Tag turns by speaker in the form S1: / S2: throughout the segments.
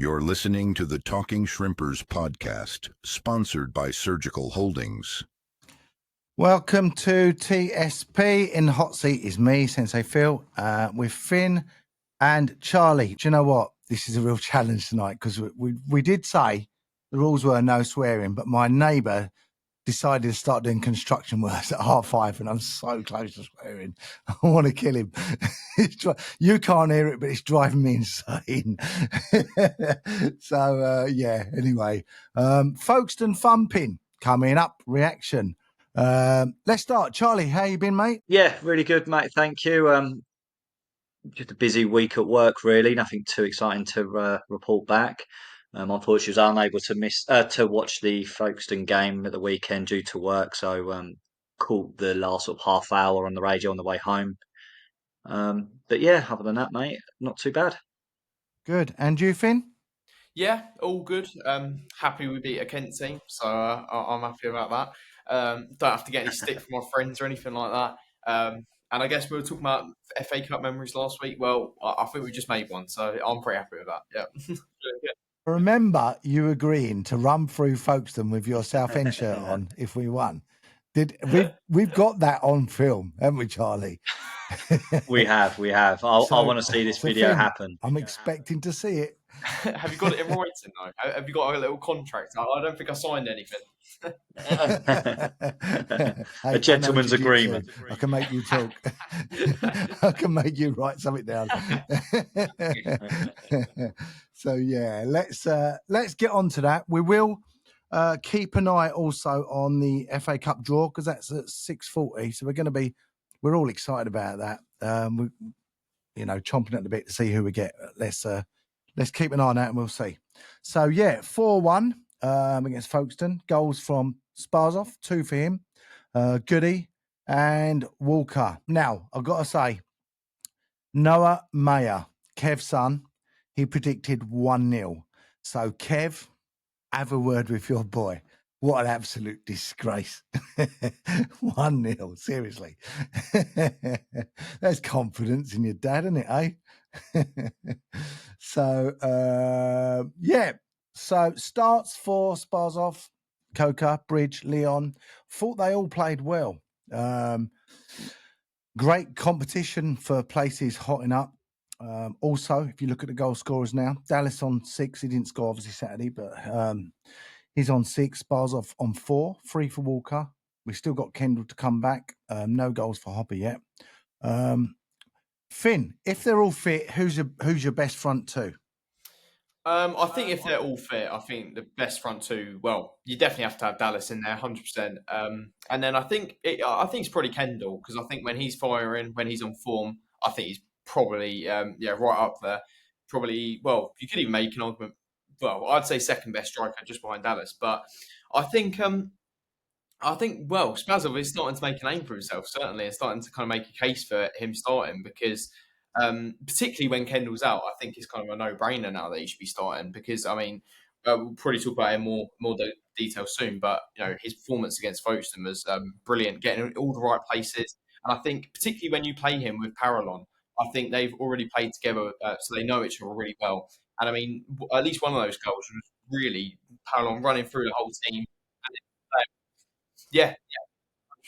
S1: You're listening to the Talking Shrimpers podcast, sponsored by Surgical Holdings.
S2: Welcome to TSP. In the hot seat is me, Sensei Phil, with Finn and Charlie. Do you know what? This is a real challenge tonight because we did say the rules were no swearing, but my neighbour decided to start doing construction works at 5:30, and I'm so close to swearing. I want to kill him. You can't hear it, but it's driving me insane. Anyway, Folkestone Thumping coming up, reaction. Let's start. Charlie, how you been, mate?
S3: Yeah, really good, mate. Thank you. Just a busy week at work, really. Nothing too exciting to report back. Unfortunately, I was unable to watch the Folkestone game at the weekend due to work, so caught the last sort of half hour on the radio on the way home. But yeah, other than that, mate, not too bad.
S2: Good. And you, Finn?
S4: Yeah, all good. Happy we beat a Kent team, so I'm happy about that. Don't have to get any stick from my friends or anything like that. And I guess we were talking about FA Cup memories last week. Well, I think we just made one, so I'm pretty happy with that. Yeah.
S2: Remember you agreeing to run through Folkestone with your Southend shirt on if we won. We've got that on film, haven't we, Charlie?
S3: We have. I want to see this video
S2: Finn,
S3: happen.
S2: I'm expecting to see it.
S4: Have you got it in writing though? Have you got a little contract? I don't think I signed anything.
S3: A gentleman's agreement.
S2: I can make you talk. I can make you write something down. So yeah, let's get on to that. We will keep an eye also on the FA Cup draw because that's at 6:40. So we're all excited about that. We, chomping at the bit to see who we get. Let's keep an eye on that and we'll see. So yeah, 4-1 against Folkestone. Goals from Sparzov, 2 for him, Goody and Walker. Now, I've got to say, Noah Mayer, Kev's son, he predicted 1-0. So Kev, have a word with your boy. What an absolute disgrace. 1-0, seriously. There's confidence in your dad, isn't it, eh? So starts for Sparzov, Coca, Bridge, Leon. Thought they all played well. Great competition for places hotting up. Also, if you look at the goal scorers now, Dallas on 6. He didn't score obviously Saturday, but he's on 6. Sparzov on 4. 3 for Walker. We've still got Kendall to come back. No goals for Hopper yet. Finn, if they're all fit, who's your best front two?
S4: I think if they're all fit, I think the best front two. Well, you definitely have to have Dallas in there, 100%. And then I think it's probably Kendall because I think when he's firing, when he's on form, I think he's probably right up there. Probably, well, you could even make an argument. Well, I'd say second best striker just behind Dallas, but I think Spazov is starting to make a name for himself. Certainly, and starting to kind of make a case for him starting because. Particularly when Kendall's out, I think it's kind of a no-brainer now that he should be starting because, I mean, we'll probably talk about it in more detail soon, but, his performance against Folkestone was brilliant, getting in all the right places. And I think particularly when you play him with Parallon, I think they've already played together, so they know each other really well. And, I mean, at least one of those goals was really Parallon running through the whole team. And yeah,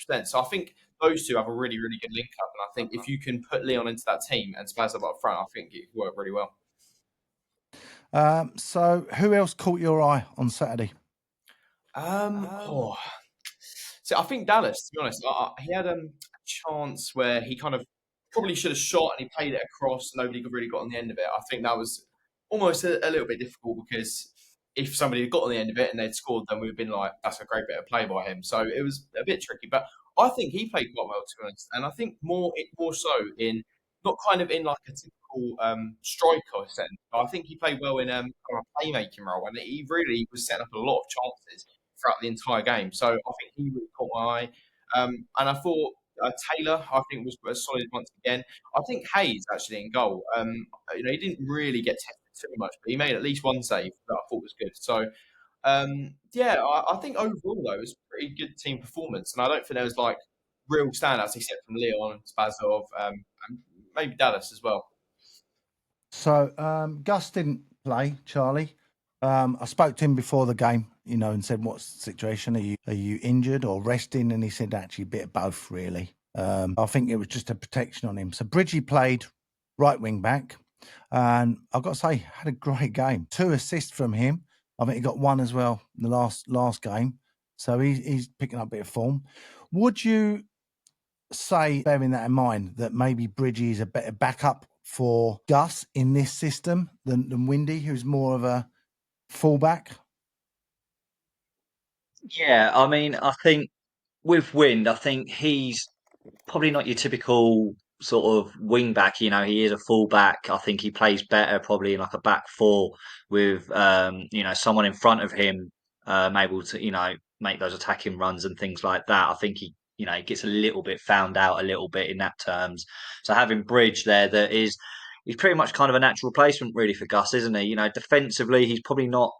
S4: 100%. So I think those two have a really, really good link up. And I think if you can put Leon into that team and Spazov up front, I think it worked really well.
S2: So who else caught your eye on Saturday?
S4: So I think Dallas, to be honest, he had a chance where he kind of probably should have shot and he played it across. Nobody really got on the end of it. I think that was almost a little bit difficult because if somebody had got on the end of it and they'd scored, then we'd been like, that's a great bit of play by him. So it was a bit tricky, but I think he played quite well, to be honest. And I think more so in, not kind of in like a typical striker sense, but I think he played well in a playmaking role. And he really was setting up a lot of chances throughout the entire game. So I think he really caught my eye. And I thought Taylor, I think, was solid once again. I think Hayes, actually, in goal, he didn't really get tested too much, but he made at least one save that I thought was good. So, I think overall, though, it was a pretty good team performance. And I don't think there was, like, real standouts except from Leon, Spazov, and maybe Dallas as well.
S2: So, Gus didn't play, Charlie. I spoke to him before the game, and said, "What's the situation? Are you injured or resting?" And he said, "Actually, a bit of both, really." I think it was just a protection on him. So Bridgie played right wing back, and I've got to say, had a great game. 2 assists from him. I think he got 1 as well in the last game. So he's picking up a bit of form. Would you say, bearing that in mind, that maybe Bridgie is a better backup for Gus in this system than Windy, who's more of a fullback?
S3: Yeah, I mean, I think with Wind, I think he's probably not your typical sort of wing back. He is a full back. I think he plays better probably in like a back four with someone in front of him able to make those attacking runs and things like that. I think he gets a little bit found out a little bit in that terms. So having Bridge there that is he's pretty much kind of a natural replacement really for Gus, isn't he? Defensively he's probably not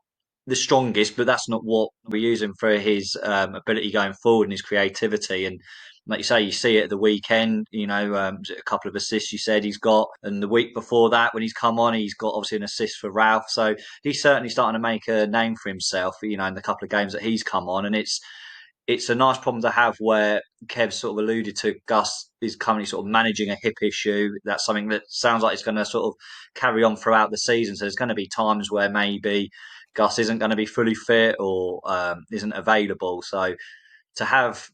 S3: the strongest, but that's not what we use him for. His ability going forward and his creativity. And like you say, you see it at the weekend. A couple of assists you said he's got, and the week before that when he's come on, he's got obviously an assist for Ralph. So he's certainly starting to make a name for himself. In the couple of games that he's come on, and it's a nice problem to have where Kev sort of alluded to. Gus is currently sort of managing a hip issue. That's something that sounds like it's going to sort of carry on throughout the season. So there's going to be times where maybe Gus isn't going to be fully fit or isn't available. So to have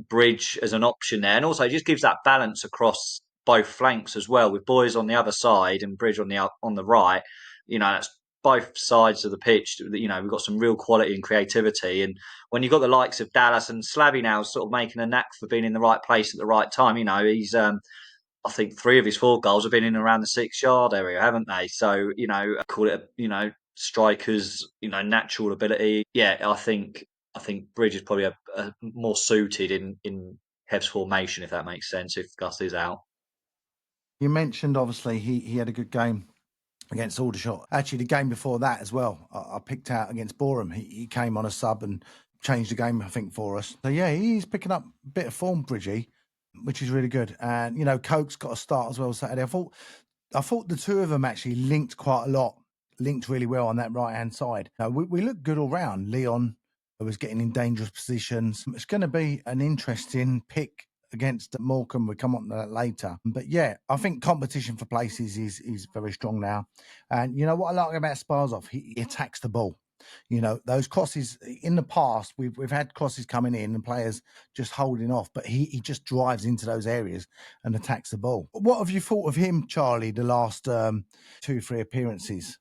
S3: Bridge as an option there, and also it just gives that balance across both flanks as well, with Boys on the other side and Bridge on the right. That's both sides of the pitch. We've got some real quality and creativity, and when you've got the likes of Dallas and Slavy now sort of making a knack for being in the right place at the right time, he's I think 3 of his 4 goals have been in around the 6-yard area, haven't they? So, call it, strikers, natural ability. Yeah, I think Bridge is probably a more suited in Kev's formation, if that makes sense, if Gus is out.
S2: You mentioned, obviously, he had a good game against Aldershot. Actually, the game before that as well, I picked out against Boreham. He came on a sub and changed the game, I think, for us. So, yeah, he's picking up a bit of form, Bridgie, which is really good. And, Coke's got a start as well Saturday. I thought the 2 of them actually linked quite a lot, linked really well on that right-hand side. We looked good all round. Leon was getting in dangerous positions. It's going to be an interesting pick against Morecambe. We'll come on to that later. But yeah, I think competition for places is very strong now. And you know what I like about Sparsov? He attacks the ball. Those crosses in the past, we've had crosses coming in and players just holding off, but he just drives into those areas and attacks the ball. What have you thought of him, Charlie, the last 2-3 appearances?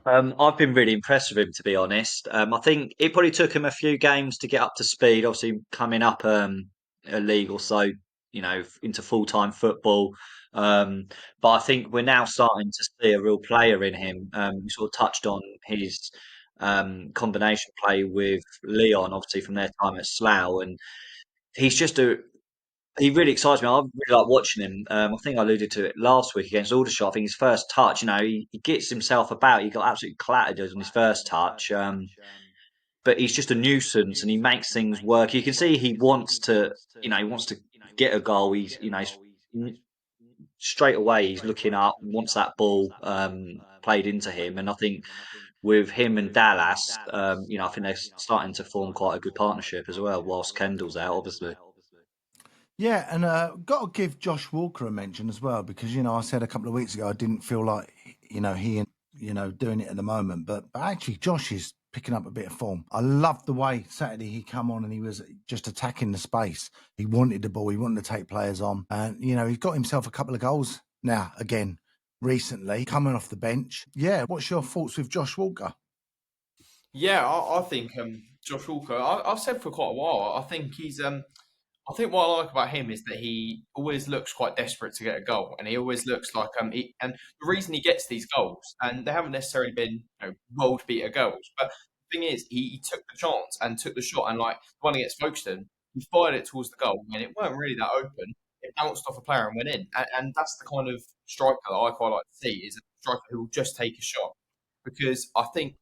S3: I've been really impressed with him, to be honest. I think it probably took him a few games to get up to speed. Obviously, coming up a league or so, into full-time football. But I think we're now starting to see a real player in him. You sort of touched on his combination play with Leon, obviously from their time at Slough, and he's just he really excites me. I really like watching him. I think I alluded to it last week against Aldershot. I think his first touch, he gets himself about. He got absolutely clattered on his first touch. But he's just a nuisance and he makes things work. You can see he wants to get a goal. Straight away, he's looking up, wants that ball played into him. And I think with him and Dallas, I think they're starting to form quite a good partnership as well, whilst Kendall's out, obviously.
S2: Yeah, and got to give Josh Walker a mention as well because I said a couple of weeks ago I didn't feel like he and doing it at the moment, but actually Josh is picking up a bit of form. I loved the way Saturday he come on and he was just attacking the space. He wanted the ball, he wanted to take players on, and he's got himself a couple of goals now again recently coming off the bench. Yeah, what's your thoughts with Josh Walker?
S4: Yeah, I think Josh Walker. I've said for quite a while. I think he's I think what I like about him is that he always looks quite desperate to get a goal, and he always looks like and the reason he gets these goals, and they haven't necessarily been world beater goals, but the thing is, he took the chance and took the shot, and like the one against Folkestone, he fired it towards the goal, and it weren't really that open. It bounced off a player and went in, and that's the kind of striker that I quite like to see is a striker who will just take a shot, because I think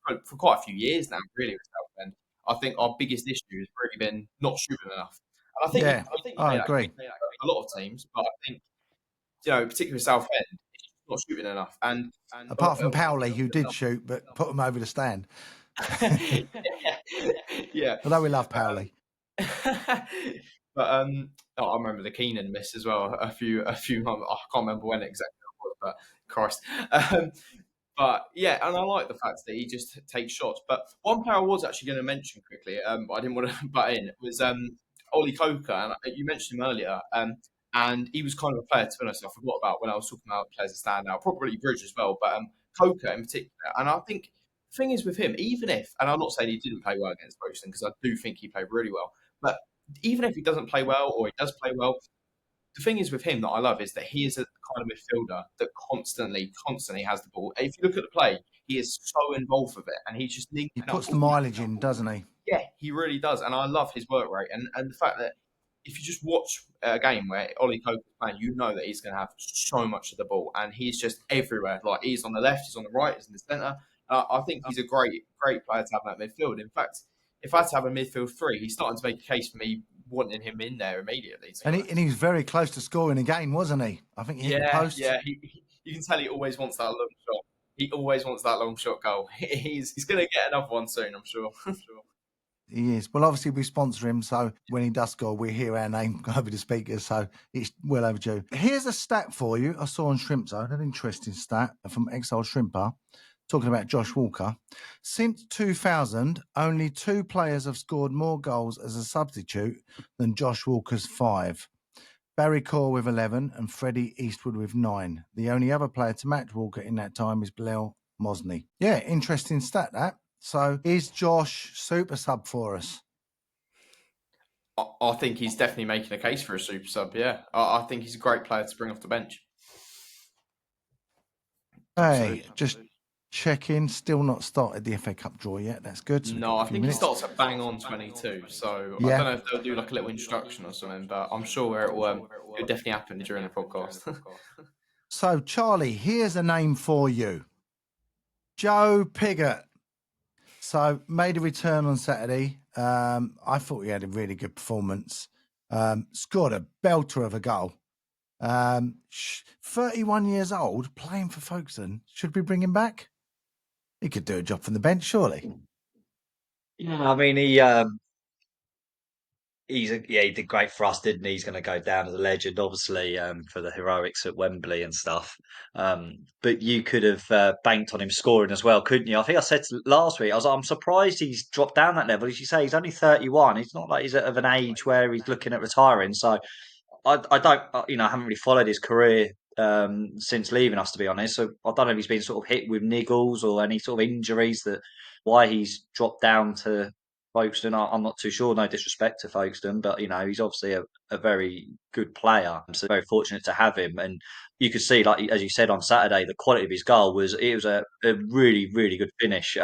S4: for quite a few years now, really, with Southend, I think our biggest issue has really been not shooting enough. And I think
S2: Yeah,
S4: I think
S2: I
S4: you made that
S2: agree.
S4: a lot of teams, but I think particularly with Southend, it's not shooting enough. And
S2: apart from Powley, who did shoot but put him over the stand.
S4: yeah.
S2: Although we love Powley.
S4: But I remember the Keenan miss as well. A few months. I can't remember when exactly it was, but Christ. But yeah, and I like the fact that he just takes shots. But one player I was actually going to mention quickly, but I didn't want to butt in, was Ollie Coker. And you mentioned him earlier, and he was kind of a player, to be honest, I forgot about when I was talking about players that stand out, probably Bridge as well, but Coker in particular. And I think the thing is with him, even if, and I'm not saying he didn't play well against Folkestone, because I do think he played really well, but even if he doesn't play well or he does play well, the thing is with him that I love is that he is a kind of midfielder that constantly has the ball. If you look at the play, he is so involved with it, and he's just
S2: He puts the mileage in, doesn't he?
S4: Yeah, he really does, and I love his work rate and the fact that if you just watch a game where Ollie Coker's playing, you know that he's going to have so much of the ball, and he's just everywhere. Like he's on the left, he's on the right, he's in the centre. I think he's a great player to have in that midfield. In fact, if I had to have a midfield three, he's starting to make a case for me wanting him in there immediately.
S2: And he was very close to scoring again, wasn't he? I think he hit the post.
S4: Yeah, you can tell he always wants that long shot. He always wants that long shot goal. He's going to get another one soon, I'm sure.
S2: He is. Well, obviously, we sponsor him, so when he does score, we hear our name over the speakers, so it's well overdue. Here's a stat for you I saw on Shrimp Zone, an interesting stat from Exile Shrimper, talking about Josh Walker. Since 2000, only 2 players have scored more goals as a substitute than Josh Walker's 5. Barry Core with 11 and Freddie Eastwood with 9. The only other player to match Walker in that time is Bilal Mosny. Yeah, interesting stat, that. So is Josh super sub for us?
S4: I think he's definitely making a case for a super sub, yeah. I think he's a great player to bring off the bench.
S2: Hey, just checking. Still not started the FA Cup draw yet. That's good. So
S4: no, I think he starts at bang on 22. So yeah. I don't know if they'll do like a little introduction or something, but I'm sure it'll definitely happen during the podcast.
S2: So, Charlie, here's a name for you. Joe Pigott. So, made a return on Saturday. I thought he had a really good performance. Scored a belter of a goal. 31 years old, playing for Folkestone. Should we bring him back? He could do a job from the bench, surely.
S3: Yeah, I mean, he did great for us, didn't he? He's going to go down as a legend, obviously, for the heroics at Wembley and stuff. But you could have banked on him scoring as well, couldn't you? I think I said last week, I'm surprised he's dropped down that level. As you say, he's only 31. He's not like he's of an age where he's looking at retiring. So I don't, I haven't really followed his career since leaving us, to be honest. So I don't know if he's been sort of hit with niggles or any sort of injuries that why he's dropped down to Folkestone. I'm not too sure. No disrespect to Folkestone, but he's obviously a very good player. So very fortunate to have him. And you could see, like as you said on Saturday, the quality of his goal was a really, really good finish.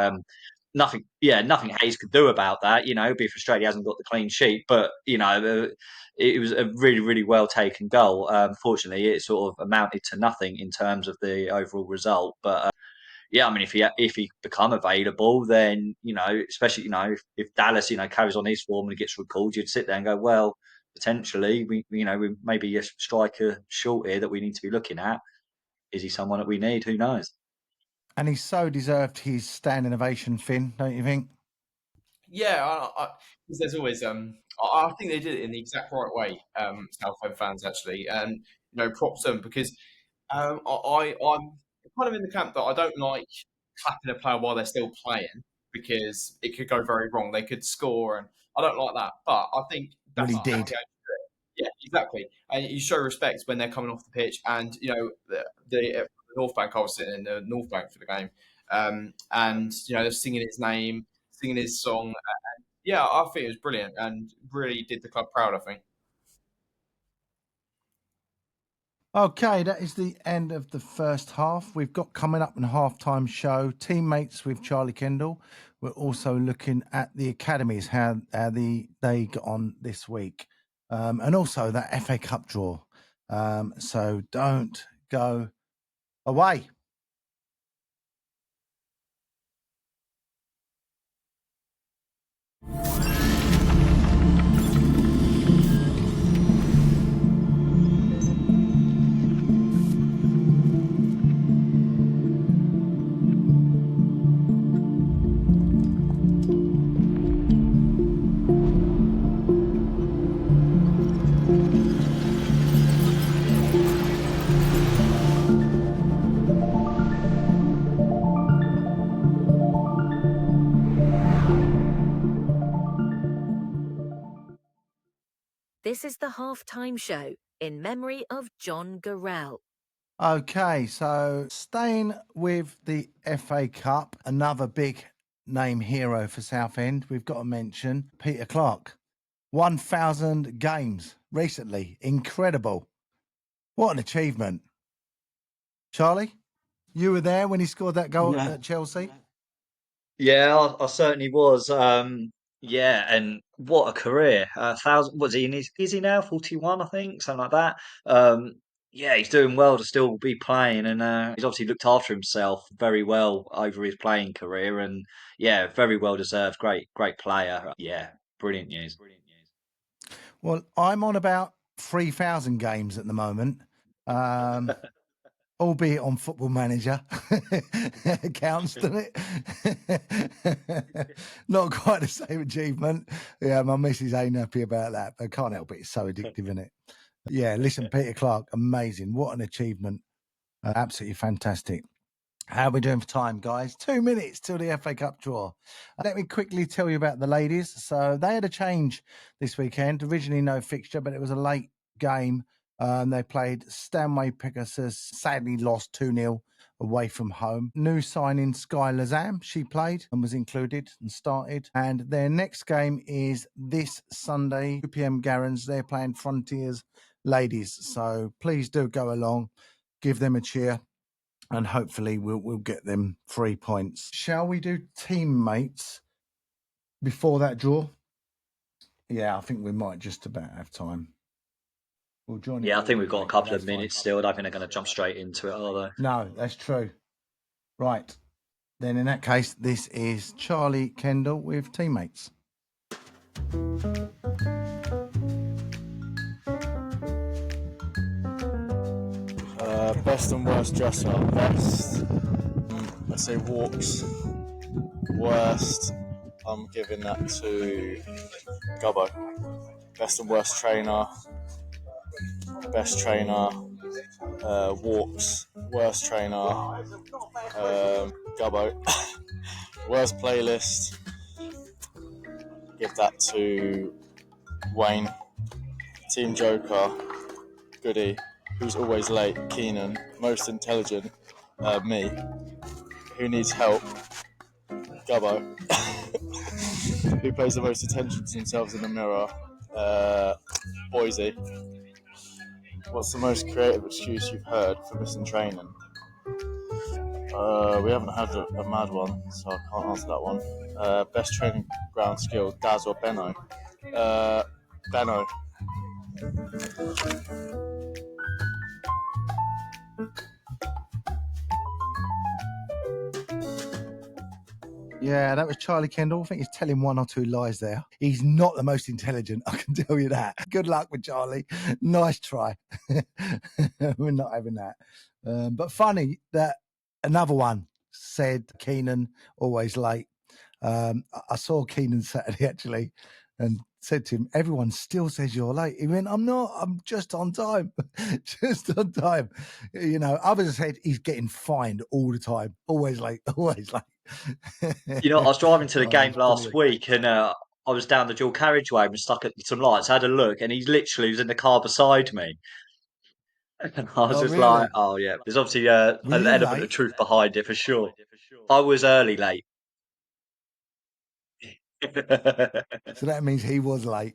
S3: Nothing Hayes could do about that. It'd be frustrated he hasn't got the clean sheet, but it was a really, really well taken goal. Fortunately, it sort of amounted to nothing in terms of the overall result. But yeah, I mean, if he become available, then especially if Dallas carries on his form and he gets recalled, you'd sit there and go, well, potentially we maybe a striker short here that we need to be looking at. Is he someone that we need? Who knows?
S2: And he's so deserved his standing ovation, Finn, don't you think?
S4: Yeah, because there's always I think they did it in the exact right way, Southend fans actually, and props them because I'm kind of in the camp that I don't like clapping a player while they're still playing because it could go very wrong. They could score, and I don't like that. But I think that's
S2: well, he did.
S4: Yeah, exactly. And you show respect when they're coming off the pitch, and the North Bank. I was sitting in the North Bank for the game, and they're singing his name, singing his song. And yeah, I think it was brilliant and really did the club proud, I think.
S2: Okay, that is the end of the first half. We've got coming up in a halftime show, Teammates with Charlie Kendall. We're also looking at the academies, how they got on this week, and also that FA Cup draw. So don't go away.
S5: This is the halftime show in memory of John Gurrell.
S2: Okay, so staying with the FA Cup, another big name hero for Southend, we've got to mention Peter Clark. 1,000 games recently. Incredible. What an achievement. Charlie, you were there when he scored that goal at Chelsea?
S3: Yeah, I certainly was. Yeah, and what a career! Thousand. Was he? Is he now 41? I think something like that. Yeah, he's doing well to still be playing, and he's obviously looked after himself very well over his playing career, and yeah, very well deserved. Great player. Yeah, brilliant news.
S2: Well, I'm on about 3,000 games at the moment. Albeit on Football Manager. Counts, doesn't it? Not quite the same achievement. Yeah, my missus ain't happy about that, but I can't help it. It's so addictive, isn't it? Yeah, listen, Peter Clark, amazing. What an achievement. Absolutely fantastic. How are we doing for time, guys? 2 minutes till the FA Cup draw. Let me quickly tell you about the ladies. So they had a change this weekend. Originally no fixture, but it was a late game. They played Stanway Pegasus, sadly lost 2-0 away from home. New signing Sky Lazam, she played and was included and started. And their next game is this Sunday, 2 p.m. Garens. They're playing Frontiers Ladies. So please do go along, give them a cheer, and hopefully we'll get them 3 points. Shall we do teammates before that draw? Yeah, I think we might just about have time. We'll join
S3: Yeah, I think we've got a
S2: late,
S3: couple
S2: that's
S3: of minutes
S2: fine.
S3: still. I don't think they're going to jump straight into it, are they?
S2: No, that's true. Right. Then in that case, this is Charlie Kendall with teammates.
S6: Best and worst dresser. Best, let's say walks. Worst, I'm giving that to Gubbo. Best and worst trainer. Best trainer. Walks. Worst trainer. Gubbo. Worst playlist. Give that to Wayne. Team Joker. Goody. Who's always late? Keenan. Most intelligent? Me. Who needs help? Gubbo. Who pays the most attention to themselves in the mirror? Boise. What's the most creative excuse you've heard for missing training? We haven't had a mad one, so I can't answer that one. Best training ground skill, Daz or Benno? Benno.
S2: Yeah, that was Charlie Kendall. I think he's telling 1 or 2 lies there. He's not the most intelligent, I can tell you that. Good luck with Charlie. Nice try. We're not having that. But funny that another one said Keenan, always late. I saw Keenan Saturday, actually, and said to him, everyone still says you're late. He went, I'm not. I'm just on time. Just on time. You know, others said he's getting fined all the time. Always late. Always late.
S3: You know, I was driving to the
S2: Oh,
S3: game
S2: it's
S3: last
S2: brilliant.
S3: week, and I was down the dual carriageway and stuck at some lights. I had a look, and he literally was in the car beside me. And I was
S2: Oh,
S3: just like,
S2: really?
S3: oh, yeah, there's obviously
S2: Were
S3: an
S2: you
S3: element of
S2: late?
S3: truth behind it for sure. I was early late.
S2: So that means he was late.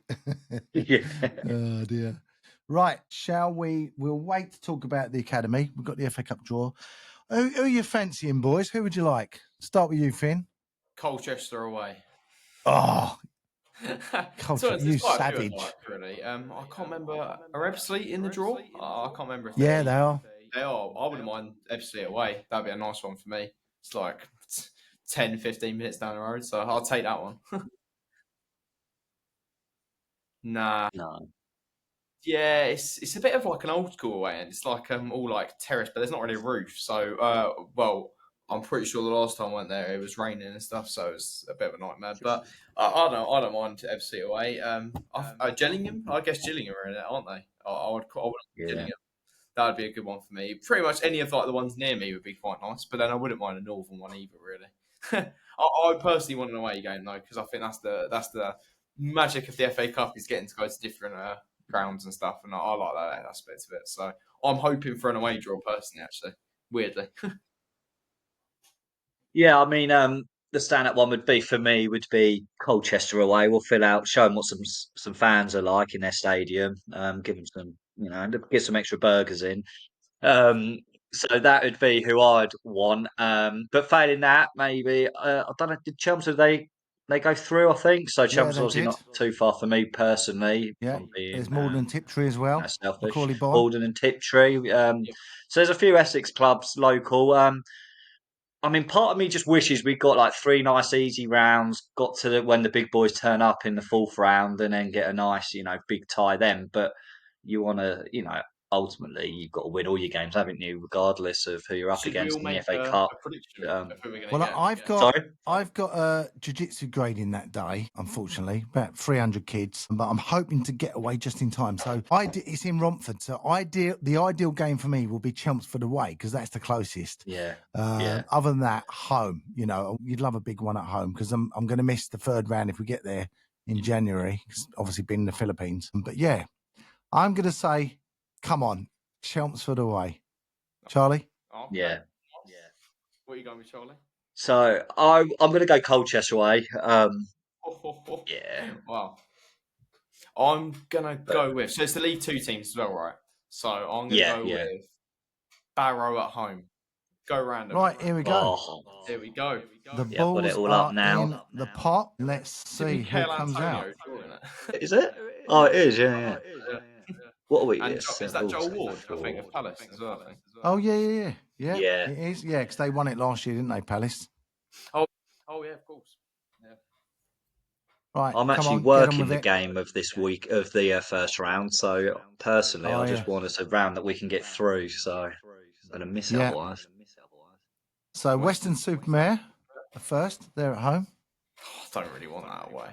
S3: Yeah.
S2: Oh, dear. Right, shall we? We'll wait to talk about the academy. We've got the FA Cup draw. Who are you fancying, boys? Who would you like? Start with you, Finn.
S4: Colchester away.
S2: Oh,
S4: So
S2: you
S4: it's quite a few
S2: savage.
S4: I like, really. I can't remember. Are Ebbsfleet in the draw? I can't remember if
S2: Yeah, they are.
S4: they are. I wouldn't mind Ebbsfleet away. That'd be a nice one for me. It's like 10, 15 minutes down the road, so I'll take that one. Nah.
S3: No.
S4: Yeah, it's a bit of like an old school away end. It's like all like terrace, but there's not really a roof. So well, I'm pretty sure the last time I went there it was raining and stuff, so it was a bit of a nightmare. But I don't mind FC away. Gillingham, I guess Gillingham are in it, aren't they? I would
S3: Yeah.
S4: Gillingham. That would be a good one for me. Pretty much any of like the ones near me would be quite nice, but then I wouldn't mind a northern one either, really. I personally want an away game though, because I think that's the magic of the FA Cup is getting to go to different crowns and stuff, and I like that aspect of it. So I'm hoping for an away draw personally, actually, weirdly.
S3: Yeah, I mean, the stand-up one would be Colchester away. We'll fill out, show them what some fans are like in their stadium. Give them some, get some extra burgers in. Um, so that would be who I'd want. But failing that, maybe I don't know. Did Chelmsford they go through? I think so.
S2: Yeah,
S3: Chelmsford's
S2: they
S3: obviously
S2: did.
S3: not too far for me personally.
S2: Yeah,
S3: From being,
S2: there's Morden and Tiptree as well.
S3: selfish.
S2: Macaulay Boy.
S3: Alden and Tiptree. So there's a few Essex clubs local. I mean, part of me just wishes we got like 3 nice easy rounds, got to when the big boys turn up in the 4th round, and then get a nice, big tie then. But you want to, ultimately you've got to win all your games, haven't you? Regardless of who you're up
S4: Should we
S3: against
S4: all
S3: in the
S4: make
S3: FA Cup.
S4: a prediction
S3: Um,
S4: of who we're going to
S2: Well,
S4: get?
S3: Sorry?
S2: I've got a jiu-jitsu grading that day, unfortunately, about 300 kids, but I'm hoping to get away just in time. So it's in Romford. So the ideal game for me will be Chelmsford away because that's the closest.
S3: Yeah.
S2: Other than that, home. You'd love a big one at home because I'm going to miss the 3rd round if we get there in January. It's obviously been in the Philippines, but yeah, I'm going to say, come on, Chelmsford away. Charlie?
S4: Okay.
S3: Yeah.
S4: What are you going with, Charlie?
S3: So I'm going to go Colchester away. Yeah.
S4: Wow. I'm going to go with... So it's the League 2 teams as well, right? So I'm going to go with Barrow at home. Go random.
S2: Right, here we go.
S3: Oh,
S4: Here we go.
S2: The
S3: got
S2: balls
S3: it all
S2: are
S3: up now.
S2: in the pot. Let's see who
S4: Mikel
S2: comes out.
S4: Antonio drawing it.
S3: Is it? Oh, it is. Yeah. What are we?
S4: And
S3: Yes.
S4: is that Joel Ward, I think, of Palace as well? I think.
S2: Oh, yeah.
S3: Yeah.
S2: It is. Yeah, because they won it last year, didn't they, Palace?
S4: Oh yeah, of course. Yeah.
S2: Right,
S3: I'm
S2: come
S3: actually
S2: on, get on
S3: working
S2: with
S3: the
S2: it.
S3: game of this week of the 1st round. So personally, I just want us a round that we can get through. So I'm going to miss it
S2: Yeah.
S3: otherwise.
S2: So Western Supermare, the first, they're at home.
S4: I don't really want that away.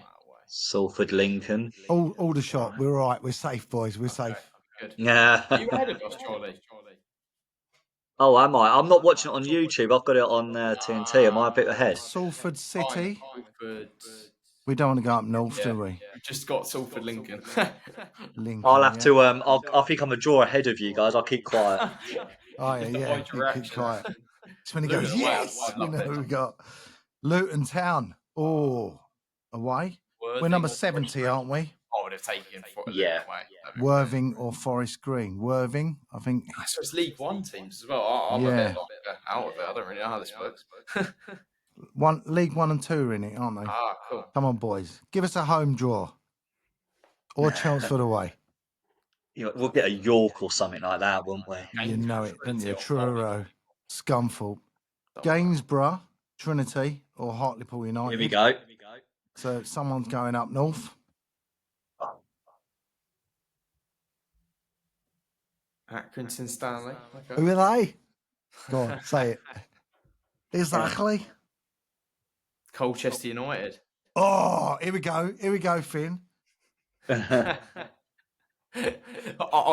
S3: Salford Lincoln.
S2: All the shot. We're all right. We're safe, boys. We're safe.
S4: Good.
S3: Yeah.
S4: Are you ahead of us, Charlie?
S3: Oh, am I? I'm not watching it on YouTube. I've got it on TNT. Am I a bit ahead?
S2: Salford City.
S4: Salford.
S2: We don't want to go up north, do we?
S4: We've just got Salford Lincoln.
S2: Lincoln.
S3: I'll have
S2: yeah.
S3: to. I think I'm a draw ahead of you guys. I'll keep quiet.
S2: Oh,
S4: Just to
S2: yeah.
S4: hide your
S2: Keep
S4: reaction.
S2: quiet. It's when he goes,
S4: Luton away,
S2: yes!
S4: I'd
S2: We
S4: love
S2: know
S4: it.
S2: who we got. Luton Town. Oh, away. We're
S4: Worthing
S2: number
S4: or
S2: 70,
S4: Forest
S2: aren't we?
S4: I would have taken Luton
S3: Yeah.
S4: away. That'd be
S2: Worthing or Forest Green? Worthing, I think.
S4: brilliant. So it's League 1 teams as well. I'm a bit out of it. I don't really know how this works.
S2: League 1 and 2 are in it, aren't they?
S4: Cool.
S2: Come on, boys. Give us a home draw. Or Chelmsford away.
S3: We'll get a York or something like that, won't we?
S2: You know it, don't you?
S4: Trinity or
S2: Truro, Scunthorpe, Gainsborough, Trinity, or Hartlepool United.
S3: Here we go.
S2: So someone's going up north.
S4: Accrington Stanley. Okay.
S2: Who are they? Go on, say it. Exactly.
S4: Colchester United.
S2: Oh, here we go. Here we go, Finn.
S4: I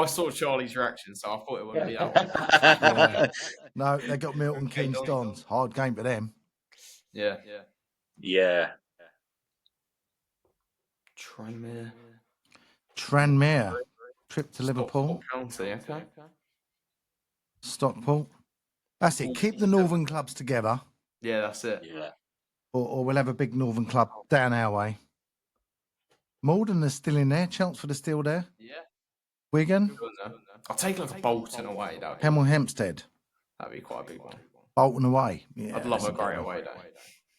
S4: saw Charlie's reaction, so I thought it wouldn't be that one.
S2: Yeah. No, they got Milton Keynes Dons. Hard game for them.
S4: Yeah.
S3: Yeah.
S2: Tranmere. Trip to Liverpool.
S4: County, okay.
S2: Stockport. That's it. Keep the northern clubs together,
S4: Yeah, that's it.
S3: Yeah.
S2: or we'll have a big northern club down our way. Morden is still in there. Chelmsford is still there.
S4: Yeah.
S2: Wigan.
S4: I'll take like a Bolton away, though.
S2: Hemel Hempstead.
S4: That'd be quite a big one.
S2: Bolton away. Yeah,
S4: I'd love
S2: that's
S4: a great
S2: good one.
S4: away day.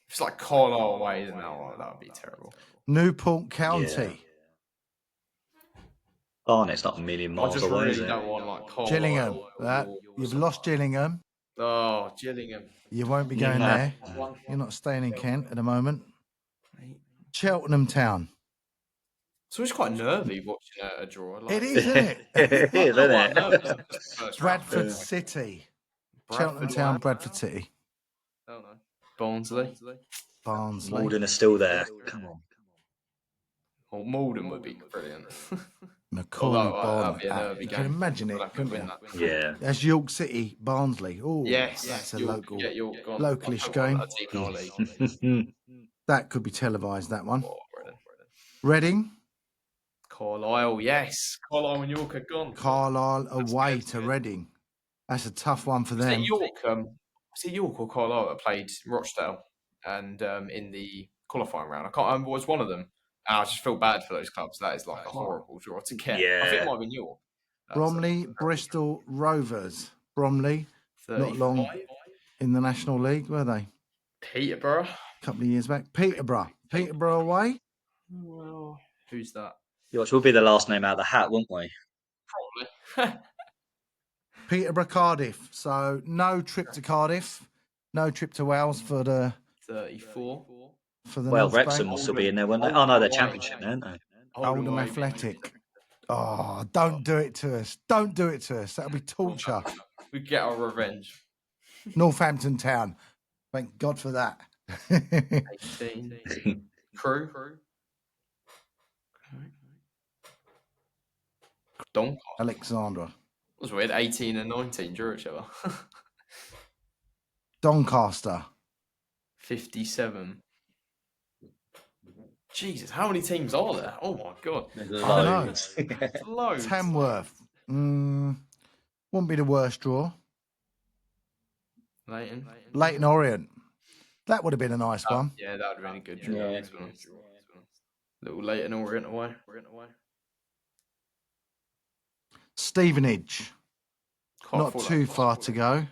S4: If it's like Carlisle away, then that would be terrible.
S2: Newport County.
S3: Barnet's not a million
S4: I
S3: miles
S4: just
S3: away, is
S4: really
S3: it?
S4: don't want like Carlisle.
S2: Gillingham.
S4: or
S2: You've lost Gillingham.
S4: Oh, Gillingham.
S2: You won't be going
S3: Nah.
S2: there. You're not staying in Kent at the moment. Cheltenham Town.
S4: So it's quite nervy watching a draw.
S2: It is, isn't it?
S3: It is, isn't it?
S2: Bradford City. Cheltenham Town, Bradford City.
S4: I don't know. Barnsley.
S2: Barnsley.
S3: Morden are still there. Come on.
S4: Or Malden would be brilliant.
S2: Macaulay
S4: that'd be a
S2: Bonner.
S4: nervy
S2: You
S4: game.
S2: can imagine
S4: We'll
S2: it,
S4: have to
S2: couldn't
S4: win
S2: you?
S4: that.
S3: Yeah.
S2: That's York City, Barnsley. Oh,
S4: Yes.
S2: that's a
S4: York,
S2: local.
S4: get York gone.
S2: localish
S4: I've got
S2: game.
S4: that team in our league.
S2: That could be televised, that one.
S4: Oh, brilliant.
S2: Reading.
S4: Carlisle, yes. Carlisle and York are gone.
S2: Carlisle away
S4: good,
S2: to
S4: good.
S2: Reading. That's a tough one for
S4: Was it
S2: them.
S4: York? Was it York or Carlisle that played Rochdale and in the qualifying round? I can't remember. Was one of them? And I just feel bad for those clubs. That is like a horrible draw to get. I think it might have been York.
S2: Bromley, Bristol Rovers. Bromley,
S4: 35.
S2: not long in the National League, were they?
S4: Peterborough.
S2: A couple of years back. Peterborough. Peterborough away.
S4: Well, who's that?
S3: Yours will be the last name out of the hat, won't we?
S4: Probably.
S2: Peterborough, Cardiff. So no trip to Cardiff. No trip to Wales for the
S4: 34.
S2: For the
S3: Well,
S2: North
S3: Wrexham
S2: Bank.
S3: will still be in there, won't they? Oh, no, they're Championship, aren't they?
S2: Oldham Athletic. Oh, don't do it to us. Don't do it to us. That'll be torture.
S4: We get our revenge.
S2: Northampton Town. Thank God for that.
S4: 18. Crew. Doncaster.
S2: Alexandra.
S4: Was weird. 18 and 19 drew each other.
S2: Doncaster.
S4: 57. Jesus, how many teams are there? Oh my God.
S3: Loads.
S4: Loads.
S2: Tamworth. Wouldn't be the worst draw. Leighton Orient. That would have been a nice one.
S4: Yeah, that would have been a good draw.
S3: Yeah.
S4: Little Leighton Orient away.
S2: Stevenage. Not too far to go.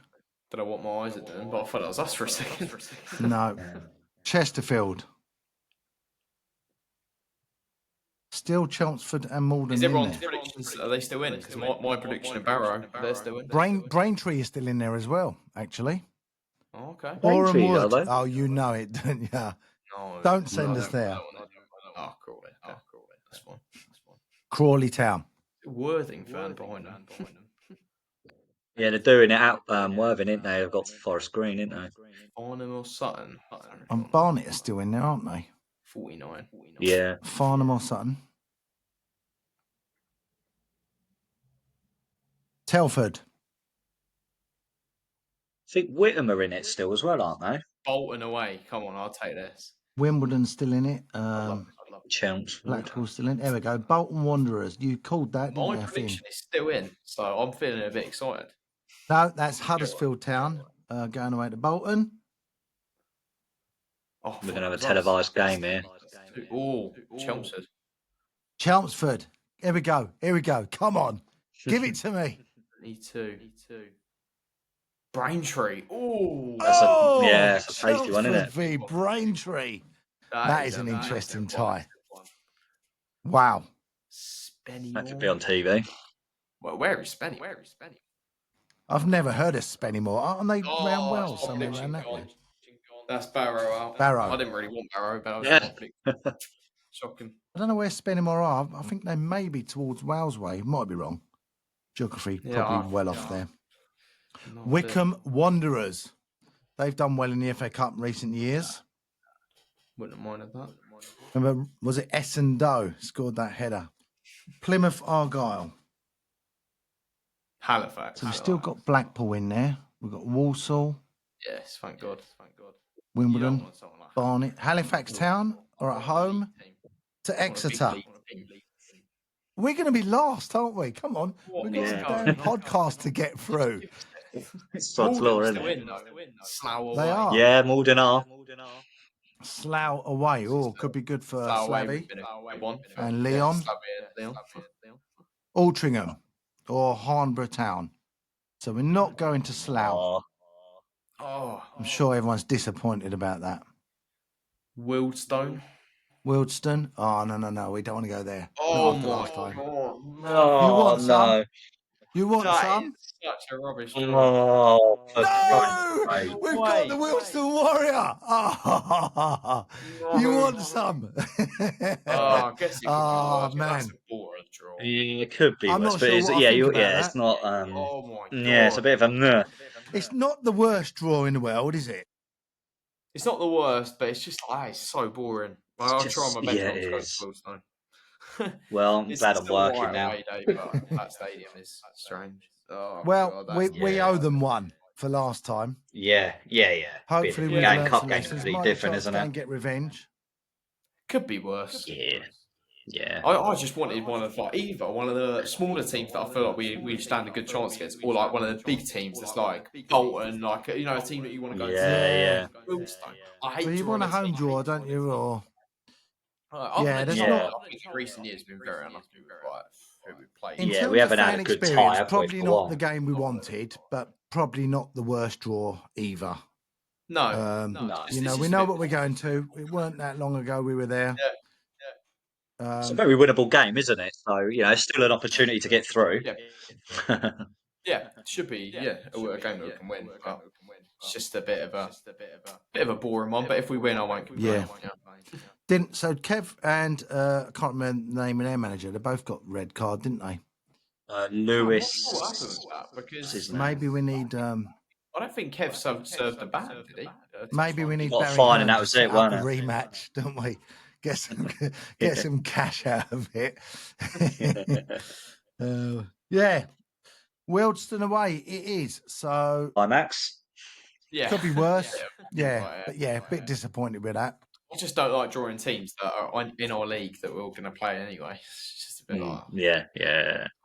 S4: Don't know what my eyes are doing, but I thought that was us for a second.
S2: No. Chesterfield. Still Chelmsford and Malden.
S4: Is
S2: in
S4: everyone's
S2: there.
S4: predictions, are they still in? Because my prediction of Barrow, they're still in.
S2: Braintree is still in there as well, actually.
S4: Oh, okay.
S3: Braintree,
S2: Boreham
S3: are
S2: Wood.
S3: they?
S2: Oh, you know it, don't you?
S4: No,
S2: Don't send us there.
S4: Oh, Crawley. That's fine.
S2: Crawley Town.
S4: Worthing fan behind them.
S3: Yeah, they're doing it out Worthing, ain't they? They've got Forest Green, ain't they?
S4: Farnham or Sutton?
S2: And Barnet are still in there, aren't they?
S4: 49.
S3: Yeah.
S2: Farnham or Sutton. Telford.
S3: I think Whittam are in it still as well, aren't they?
S4: Bolton away. Come on, I'll take this.
S2: Wimbledon's still in it.
S4: I'd love it.
S3: Chelmsford.
S2: Blackpool's still in. There we go. Bolton Wanderers. You called that, didn't
S4: My
S2: you, Finn?
S4: prediction is still in, so I'm feeling a bit excited.
S2: No, that's Huddersfield Town going away to Bolton.
S4: Oh,
S3: We're going to have a televised game here.
S4: Oh, Chelmsford.
S2: Chelmsford. Here we go. Come on. Give it to me.
S4: Me too. Braintree. Ooh.
S3: That's a tasty one, isn't it?
S2: Chelmsford v Braintree. That is an interesting tie.
S4: One.
S2: Wow.
S4: Spenny.
S3: That could be on TV.
S4: Well, where is Spenny?
S2: I've never heard of Spennymoor. Aren't they
S4: Oh,
S2: round well?
S4: that's
S2: Somewhere
S4: my
S2: around that way.
S4: prediction. That's Barrow out.
S2: Barrow.
S4: I didn't really want Barrow, but I was
S3: Yeah.
S4: shocking.
S2: I don't know where Spennymoor are. I think they may be towards Wales way. Might be wrong. Geography, probably well off there. Wycombe Wanderers. They've done well in the FA Cup in recent years.
S4: Wouldn't have minded that.
S2: Remember, was it Essendon scored that header? Plymouth Argyle.
S4: Halifax.
S2: So we've still got Blackpool in there. We've got Walsall,
S4: Yes, thank God.
S2: Wimbledon, Barnet, Halifax Town are at home to Exeter. We're going to be last, aren't we? Come on. We've got a damn podcast to get through.
S3: It's Sod's Law, isn't it?
S2: They are.
S3: Yeah, Malden are.
S2: Slough away. Oh, could be good for Slavy
S4: One.
S2: and Leon. Altrincham or Harnborough Town. So we're not going to Slough.
S4: Oh,
S2: I'm sure everyone's disappointed about that.
S4: Wildstone.
S2: Wildston? Oh, no. We don't want to go there.
S4: Oh,
S2: Not after
S4: my
S2: last time.
S4: God.
S3: No,
S2: You want some?
S3: no.
S2: You want
S4: That
S2: some?
S4: is such a rubbish draw.
S3: Oh, for
S2: No!
S3: Christ's sake.
S2: We've got the Wilston Warrior. Oh, you want some?
S4: I guess it could be worse.
S2: man.
S4: That's a boring draw.
S3: Yeah, it could be
S2: I'm
S3: worse,
S2: not
S3: but
S2: sure
S3: it's,
S2: what I
S3: yeah,
S2: think about
S3: it's
S2: that.
S3: not.
S4: Oh my God.
S3: Yeah, it's a bit of a. Meh.
S2: It's not the worst draw in the world, is it?
S4: It's not the worst, but it's just it's so boring. I'll try my best
S3: yeah,
S4: not to
S3: it
S4: go
S3: is.
S4: to Wildstone.
S3: Well, I'm glad I'm working
S4: right
S3: now.
S4: away day, but that stadium is strange. Oh,
S2: Well,
S4: God,
S2: we owe them one for last time.
S3: Yeah.
S2: Hopefully
S3: the
S2: we've
S3: game
S2: learned
S3: cup
S2: some
S3: game's
S2: lessons.
S3: completely
S2: Might be a
S3: different,
S2: chance
S3: isn't
S2: to go
S3: it?
S2: and get revenge.
S4: could be worse.
S3: Yeah. Yeah.
S4: I just wanted one of the smaller teams that I feel like we stand a good chance against, or like one of the big teams that's like Bolton, like a team that you want to go
S3: Yeah.
S4: to. Folkestone. I hate
S2: Well, you
S4: drawing
S2: want a home
S4: team.
S2: draw, don't you? Or
S4: Other
S2: Yeah,
S4: than
S2: there's
S4: Charlotte,
S2: not-
S4: I think recent years have been very unlucky with like who we played.
S2: in
S3: Yeah,
S2: terms
S3: we
S2: of
S3: haven't had
S2: fan
S3: a good tie,
S2: experience,
S3: have we,
S2: probably
S3: for a
S2: not
S3: while?
S2: the game we wanted, but probably not the worst draw either.
S4: No,
S3: No.
S2: You know, we know what we're going to. It weren't that long ago we were there.
S3: It's a very winnable game, isn't it? So, it's still an opportunity to get through.
S4: Yeah, it should be a game that we can win. But it's just a bit of a boring one. But if we win, I won't complain.
S2: Yeah. So Kev and I can't remember the name of their manager. They both got red card, didn't they?
S3: Lewis.
S4: What happened with that? Because
S2: Maybe we need.
S4: I don't think Kev served a ban, did he?
S2: Maybe we need
S3: Got a
S2: Barry
S3: fine and
S2: Hearn
S3: that
S2: to
S3: was
S2: set
S3: it,
S2: up a
S3: wasn't it?
S2: rematch, don't we? Get some cash out of it. Yeah, Wealdstone away it is. So
S3: Climax.
S4: Yeah,
S2: could be worse.
S4: Yeah.
S2: But a bit disappointed with that.
S4: I just don't like drawing teams that are in our league that we're all going to play anyway. It's just a bit like
S3: Yeah.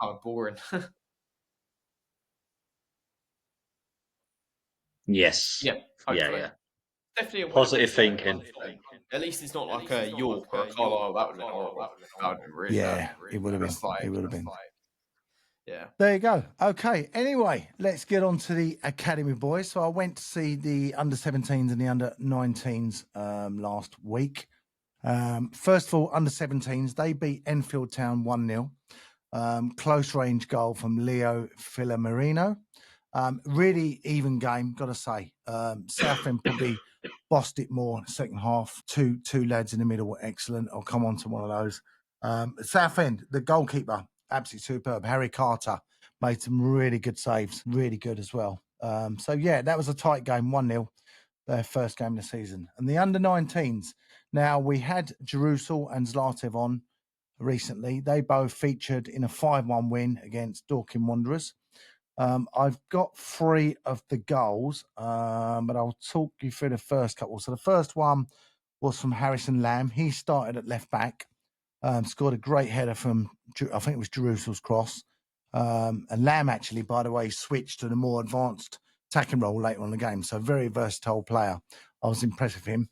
S4: kind of boring.
S3: Yes.
S4: Yeah, hopefully.
S3: Yeah.
S4: Definitely a
S3: Positive
S4: win.
S3: thinking.
S4: At least it's not like a York or a Carlisle. That would have been horrible. That would have been really bad.
S2: It would have been.
S4: Like,
S2: It would have been.
S4: Yeah.
S2: There you go. Okay. Anyway, let's get on to the academy boys. So I went to see the under-17s and the under-19s last week. First of all, under-17s, they beat Enfield Town 1-0. Close range goal from Leo Filamarino. Really even game, got to say. Southend probably bossed it more in the second half. Two lads in the middle were excellent. I'll come on to one of those. Southend, the goalkeeper, absolutely superb. Harry Carter made some really good saves, really good as well. That was a tight game, 1-0, their first game of the season. And the under-19s, now we had Jerusalem and Zlatev on recently. They both featured in a 5-1 win against Dorking Wanderers. I've got 3 of the goals, but I'll talk you through the first couple. So the first one was from Harrison Lamb. He started at left back, scored a great header from, I think it was Jerusalem's cross. And Lamb actually, by the way, switched to the more advanced attacking role later on in the game. So very versatile player. I was impressed with him.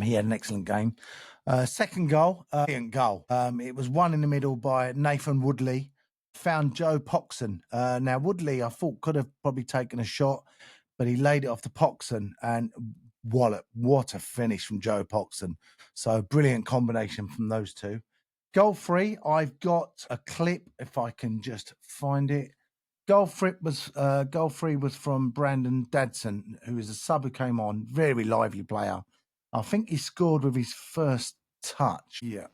S2: He had an excellent game. Second goal, brilliant goal. It was one in the middle by Nathan Woodley. Found Joe Poxon. Now, Woodley, I thought, could have probably taken a shot, but he laid it off to Poxon and wallop. What a finish from Joe Poxon. So, brilliant combination from those two. Goal 3, I've got a clip, if I can just find it. Goal 3 was from Brandon Dadson, who is a sub who came on. Very lively player. I think he scored with his first touch. Yeah.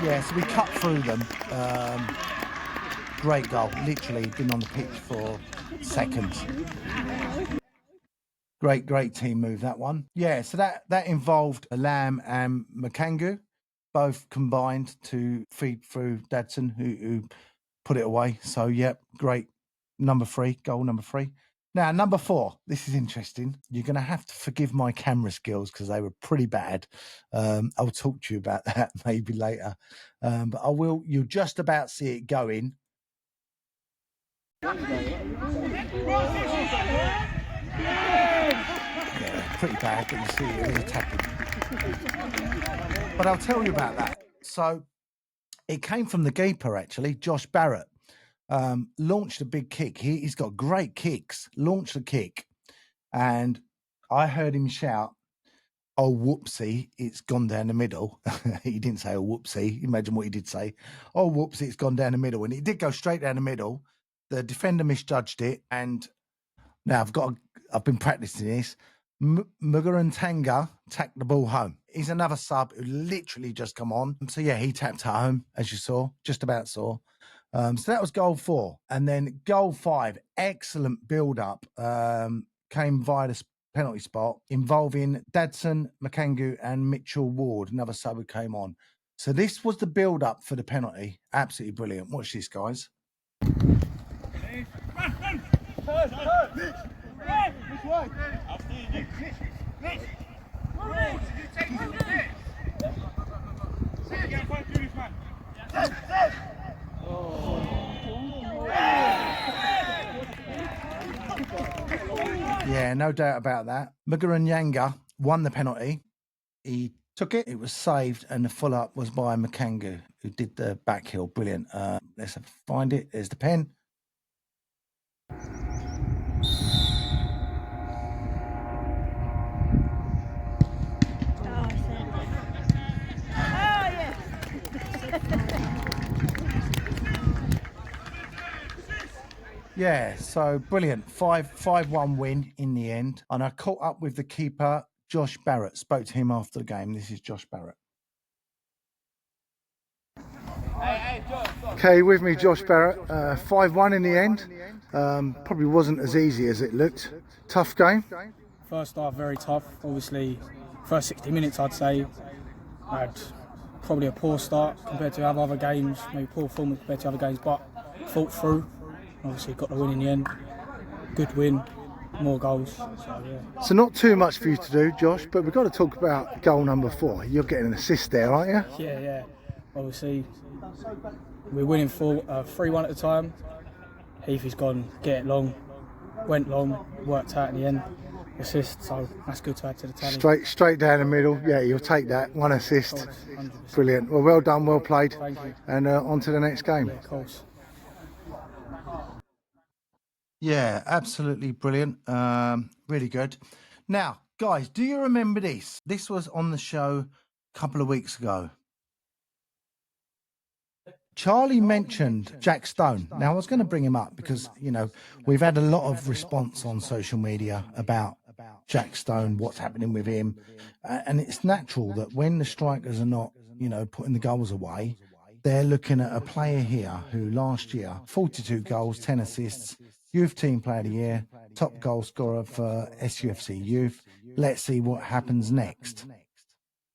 S2: Yeah, so we cut through them. Great goal. Literally been on the pitch for seconds. Great team move, that one. Yeah, so that involved Lamb and Makangu, both combined to feed through Dadson, who put it away. So, great. Goal number 3. Now, number 4, this is interesting. You're going to have to forgive my camera skills because they were pretty bad. I'll talk to you about that maybe later. But you'll just about see it going. Yeah, pretty bad, but you see it attacking. But I'll tell you about that. So it came from the keeper, actually, Josh Barrett. Launched a big kick. He's got great kicks. Launched a kick, and I heard him shout, "Oh, whoopsie, it's gone down the middle." He didn't say, "Oh, whoopsie." Imagine what he did say. "Oh, whoopsie, it's gone down the middle." And it did go straight down the middle. The defender misjudged it, and now I've been practicing this. Mugarantanga tapped the ball home. He's another sub who literally just come on. So he tapped home, as you saw, just about saw. So that was goal 4. And then goal 5, excellent build-up, came via the penalty spot involving Dadson, Makangu and Mitchell Ward, another sub who came on. So this was the build-up for the penalty. Absolutely brilliant. Watch this, guys. Yeah, no doubt about that. Mugaranyanga won the penalty. He took it. It was saved, and the full up was by Makangu, who did the back heel. Brilliant. Let's find it. There's the pen. Yeah, so brilliant. 5-1 win in the end. And I caught up with the keeper, Josh Barrett. Spoke to him after the game. This is Josh Barrett. Okay, with me, Josh Barrett. 5-1 in the end. Probably wasn't as easy as it looked. Tough game.
S7: First half, very tough. Obviously, first 60 minutes, I'd say, I had probably a poor start compared to other games, maybe poor form compared to other games, but fought through. Obviously, got the win in the end. Good win, more goals. So, yeah.
S2: So not too much for you to do, Josh, but we've got to talk about goal number 4. You're getting an assist there, aren't you?
S7: Yeah. Obviously, we're winning 3-1 at the time. Heathy's gone, get it long, went long, worked out in the end. Assist, so that's good to add to the tally.
S2: Straight down the middle. Yeah, you'll take that. 1 assist.
S7: Of course, 100%.
S2: Brilliant. Well done, well played.
S7: Thank you.
S2: And on to the next game.
S7: Yeah, of course.
S2: Yeah, absolutely brilliant. Really good. Now, guys, do you remember this? This was on the show a couple of weeks ago. Charlie mentioned Jack Stone. Now, I was going to bring him up because, you know, we've had a lot of response on social media about Jack Stone, what's happening with him. And it's natural that when the strikers are not, you know, putting the goals away, they're looking at a player here who last year, 42 goals, 10 assists, Youth Team Player of the Year, top goal scorer for SUFC Youth. Let's see what happens next.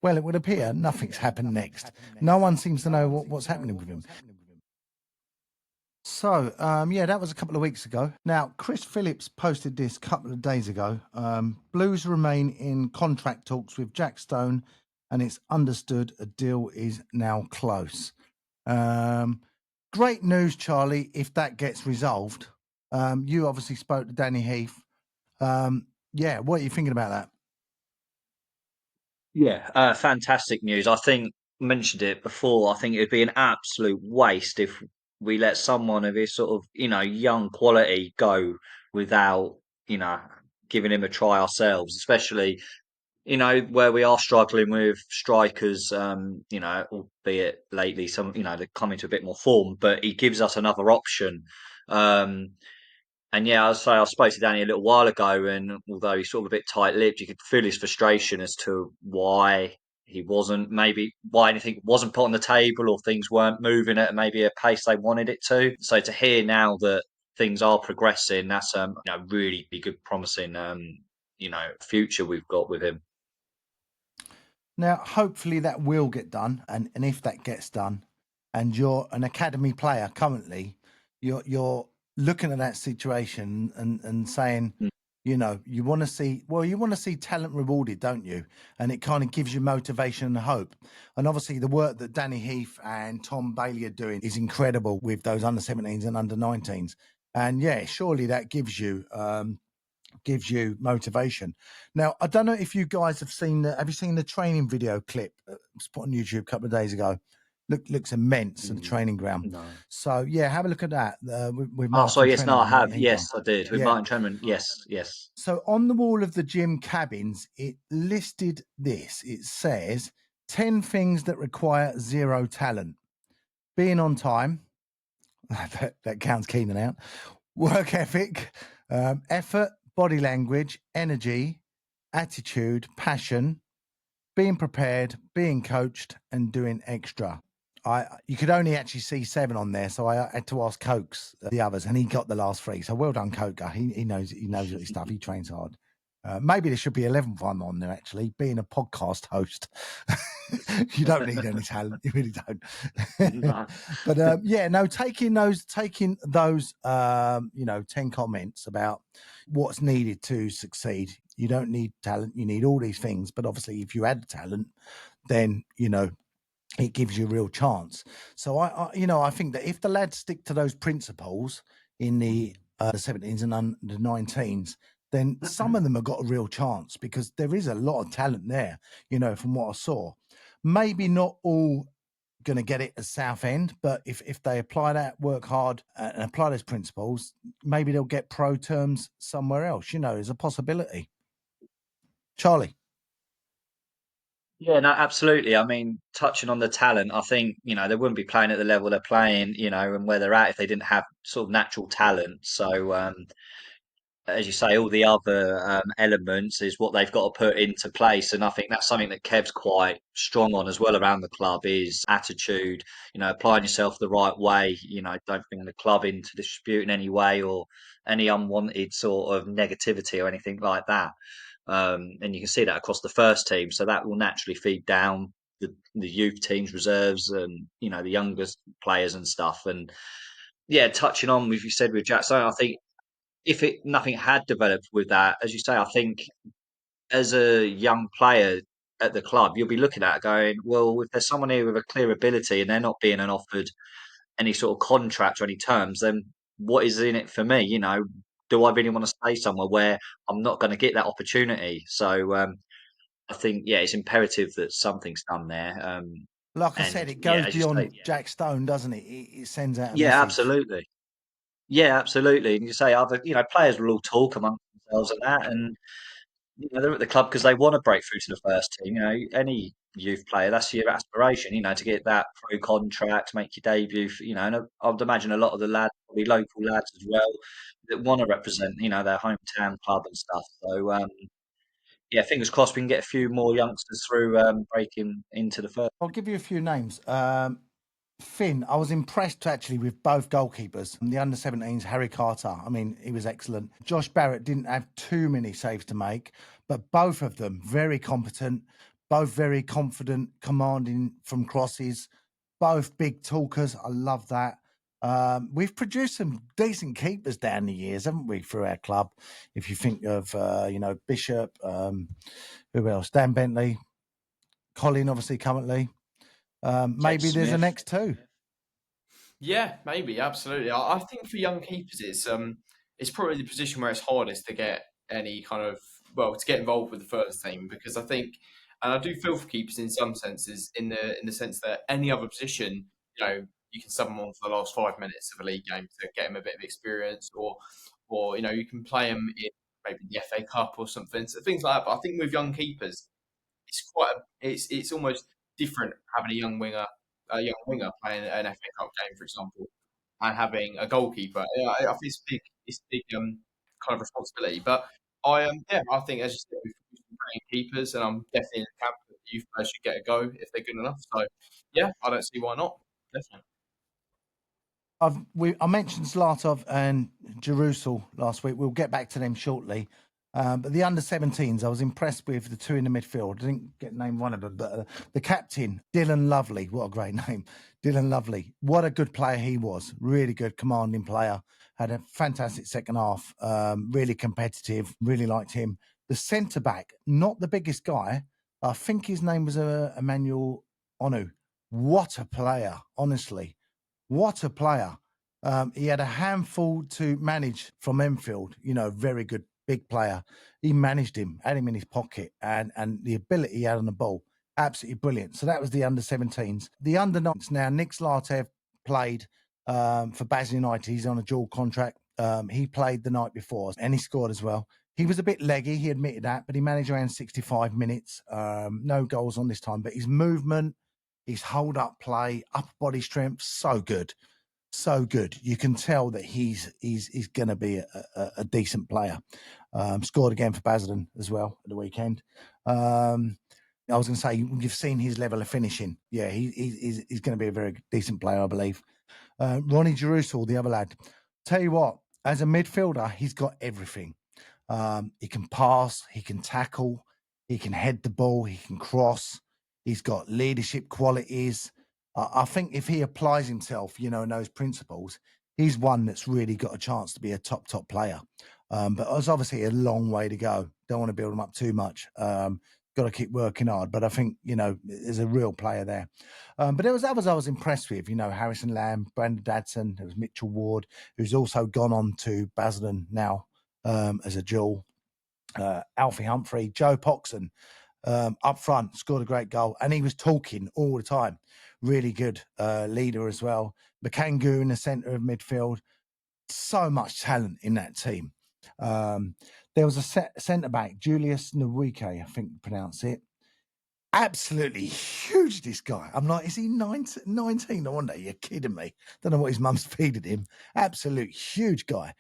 S2: Well, it would appear nothing's happened next. No one seems to know what's happening with him. So, yeah, that was a couple of weeks ago. Now, Chris Phillips posted this a couple of days ago. Blues remain in contract talks with Jack Stone, and it's understood a deal is now close. Great news, Charlie, if that gets resolved. You obviously spoke to Danny Heath. Yeah, what are you thinking about that?
S3: Yeah, fantastic news. I think I mentioned it before. I think it'd be an absolute waste if we let someone of his sort of, young quality go without, giving him a try ourselves, especially, where we are struggling with strikers, albeit lately they're coming to a bit more form, but he gives us another option. And yeah, I spoke to Danny a little while ago, and although he's sort of a bit tight-lipped, you could feel his frustration as to why why anything wasn't put on the table or things weren't moving at maybe a pace they wanted it to. So to hear now that things are progressing, that's really be good, promising future we've got with him.
S2: Now, hopefully that will get done, and if that gets done, and you're an academy player currently, you're looking at that situation and saying, you want to see talent rewarded, don't you? And it kind of gives you motivation and hope. And obviously the work that Danny Heath and Tom Bailey are doing is incredible with those under-17s and under-19s. And yeah, surely that gives you motivation. Now, I don't know if you guys have seen the training video clip? It was put on YouTube a couple of days ago. Looks immense in the training ground.
S3: No.
S2: So yeah, have a look at that. With
S3: Martin
S2: Trennan
S3: I have.
S2: and
S3: Yes, I did. With Martin Trennan. Yes.
S2: So on the wall of the gym cabins, it listed this. It says 10 things that require zero talent: being on time. that counts Keenan out. Work ethic, effort, body language, energy, attitude, passion, being prepared, being coached, and doing extra. You could only actually see 7 on there, so I had to ask Cokes the others, and he got the last 3. So well done, Coker. He knows his stuff. He trains hard. Maybe there should be 11th one on there, actually, being a podcast host. You don't need any talent. You really don't.
S3: No.
S2: But taking those 10 comments about what's needed to succeed. You don't need talent. You need all these things. But obviously, if you add talent, then, it gives you a real chance. So I think that if the lads stick to those principles in the 17s and the 19s, then some of them have got a real chance, because there is a lot of talent there, from what I saw. Maybe not all going to get it at Southend, but if they apply that, work hard and apply those principles, maybe they'll get pro terms somewhere else. There's a possibility. Charlie.
S3: Yeah, no, absolutely. I mean, touching on the talent, I think, they wouldn't be playing at the level they're playing, and where they're at if they didn't have sort of natural talent. So, as you say, all the other elements is what they've got to put into place. And I think that's something that Kev's quite strong on as well around the club, is attitude, applying yourself the right way, don't bring the club into dispute in any way or any unwanted sort of negativity or anything like that. And you can see that across the first team. So that will naturally feed down the youth teams, reserves, and, the youngest players and stuff. And yeah, touching on what you said with Jackson, I think if nothing had developed with that, as you say, I think as a young player at the club, you'll be looking at it going, well, if there's someone here with a clear ability and they're not being offered any sort of contract or any terms, then what is in it for me? Do I really want to stay somewhere where I'm not going to get that opportunity? So I think, yeah, it's imperative that something's done there.
S2: Like I
S3: And
S2: said, it
S3: yeah,
S2: goes
S3: as you say,
S2: beyond Jack Stone, doesn't it? It sends out a
S3: yeah,
S2: message.
S3: absolutely. Yeah, absolutely. And you say other, players will all talk amongst themselves and that, and they're at the club because they want to break through to the first team. Any youth player, that's your aspiration. To get that pro contract, make your debut. And I would imagine a lot of the lads, probably local lads as well, that want to represent, their hometown club and stuff. So yeah, fingers crossed we can get a few more youngsters through breaking into the first.
S2: I'll give you a few names. Finn, I was impressed actually with both goalkeepers. The under-17s, Harry Carter, I mean, he was excellent. Josh Barrett didn't have too many saves to make, but both of them very competent, both very confident, commanding from crosses, both big talkers. I love that. We've produced some decent keepers down the years, haven't we, through our club? If you think of, Bishop, who else? Dan Bentley, Colin, obviously, currently. Maybe there's a
S3: Smith.
S2: next two.
S4: Yeah, maybe, absolutely. I think for young keepers, it's probably the position where it's hardest to get any kind of to get involved with the first team, because I think, and I do feel for keepers in some senses, in the sense that any other position, you can sub them on for the last 5 minutes of a league game to get them a bit of experience, or you can play them in maybe the FA Cup or something, so things like that. But I think with young keepers, it's almost different having a young winger playing an FA Cup game, for example, and having a goalkeeper. I think it's a big kind of responsibility. But I think, as you said, we've been brilliant keepers, and I'm definitely in the camp that the youth players should get a go if they're good enough. So yeah, I don't see why not. Definitely.
S2: I mentioned Zlatov and Jerusalem last week. We'll get back to them shortly. But the under-17s, I was impressed with the two in the midfield. I didn't get named one of them, but the captain, Dylan Lovely. What a great name. Dylan Lovely. What a good player he was. Really good, commanding player. Had a fantastic second half. Really competitive. Really liked him. The centre-back, not the biggest guy. I think his name was Emmanuel Onu. What a player, honestly. What a player. He had a handful to manage from Enfield, very good, big player. He managed him, had him in his pocket, and the ability he had on the ball, absolutely brilliant. So that was the under-17s. The under-9s, now, Nick Zlatev played for Baz United. He's on a dual contract. He played the night before, and he scored as well. He was a bit leggy, he admitted that, but he managed around 65 minutes. No goals on this time, but his movement, his hold-up play, upper body strength, so good. So good. You can tell that he's going to be a decent player. Scored again for Basildon as well at the weekend. I was going to say, you've seen his level of finishing. Yeah, he's going to be a very decent player, I believe. Ronnie Jerusalem, the other lad. Tell you what, as a midfielder, he's got everything. He can pass, he can tackle, he can head the ball, he can cross. He's got leadership qualities. I think if he applies himself, and those principles, he's one that's really got a chance to be a top player. But there's obviously a long way to go. Don't want to build him up too much. Got to keep working hard. But I think, there's a real player there. But there was others I was impressed with, Harrison Lamb, Brandon Dadson, there was Mitchell Ward, who's also gone on to Basildon now as a dual. Alfie Humphrey, Joe Poxon up front, scored a great goal. And he was talking all the time. Really good leader as well. Makangu in the centre of midfield. So much talent in that team. There was a centre-back, Julius Nwike, I think you pronounce it. Absolutely huge, this guy. I'm like, is he 19? No wonder, you're kidding me. Don't know what his mum's feeding him. Absolute huge guy.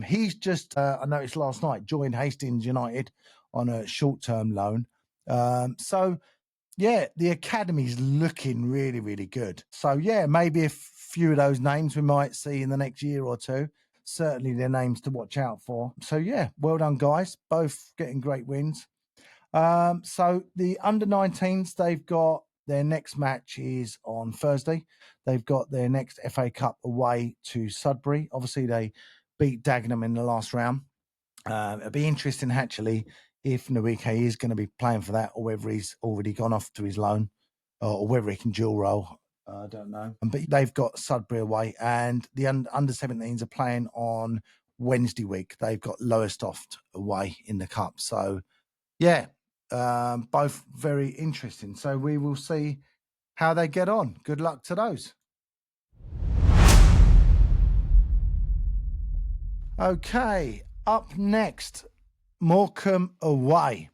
S2: He's just, I noticed last night, joined Hastings United on a short-term loan. So, yeah, the academy's looking really, really good. So, yeah, maybe a few of those names we might see in the next year or two. Certainly they're names to watch out for. So, yeah, well done, guys. Both getting great wins. So the under-19s, they've got their next match is on Thursday. They've got their next FA Cup away to Sudbury. Obviously, they beat Dagenham in the last round. It'll be interesting, actually, if Nwike is going to be playing for that or whether he's already gone off to his loan or whether he can dual role. I don't know. But they've got Sudbury away, and the under-17s are playing on Wednesday week. They've got Lowestoft away in the Cup. So, yeah. Both very interesting. So we will see how they get on. Good luck to those. Okay, up next, Morecambe away.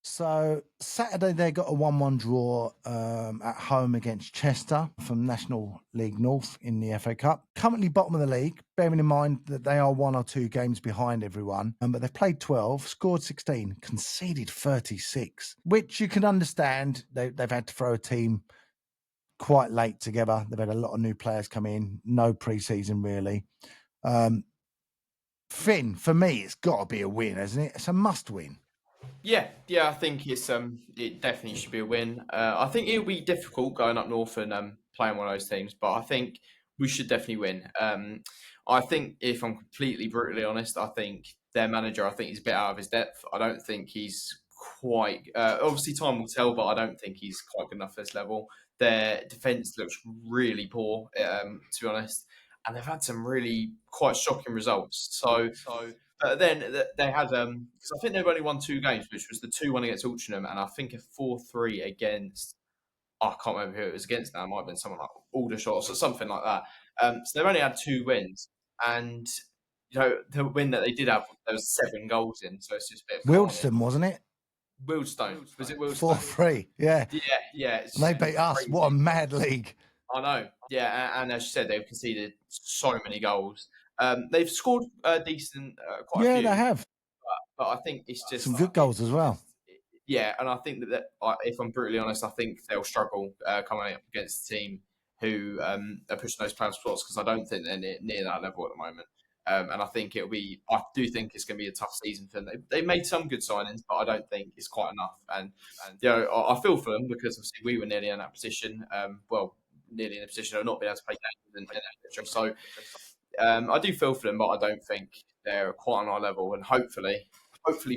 S2: So Saturday they got a 1-1 draw at home against Chester from National League North in the FA Cup. Currently bottom of the league, bearing in mind that they are 1 or 2 games behind everyone. But they've played 12, scored 16, conceded 36, which you can understand. They've had to throw a team quite late together. They've had a lot of new players come in, no pre-season really. Finn, for me, it's got to be a win, hasn't it? It's a must win.
S4: Yeah, I think it definitely should be a win. I think it'll be difficult going up north and playing one of those teams, but I think we should definitely win. I think, if I'm completely brutally honest, I think their manager, is a bit out of his depth. I don't think he's quite. Obviously, time will tell, but I don't think he's quite good enough for this level. Their defence looks really poor, to be honest, and they've had some really quite shocking results. So. But then they had, because I think they've only won 2 games, which was the 2-1 against Altrincham, and I think a 4-3 against, I can't remember who it was against now, it might have been someone like Aldershot or something like that. So they've only had 2 wins, and the win that they did have, there was 7 goals in, so it's just a bit of
S2: Wildstone, wasn't it?
S4: Wildstone. Was it Wildstone?
S2: 4-3, yeah.
S4: Yeah.
S2: And they beat us.
S4: Crazy.
S2: What a mad league.
S4: I know. Yeah, and as you said, they've conceded so many goals. They've scored decent, quite a few.
S2: Yeah, they have.
S4: But I think it's just
S2: some good goals as well.
S4: Yeah, and I think that if I'm brutally honest, I think they'll struggle coming up against a team who are pushing those playoff spots, because I don't think they're near that level at the moment. And I think I do think it's going to be a tough season for them. They made some good signings, but I don't think it's quite enough. And I feel for them, because obviously we were nearly in that position. Nearly in a position of not being able to play games and etc. So I do feel for them, but I don't think they're quite on our level. And hopefully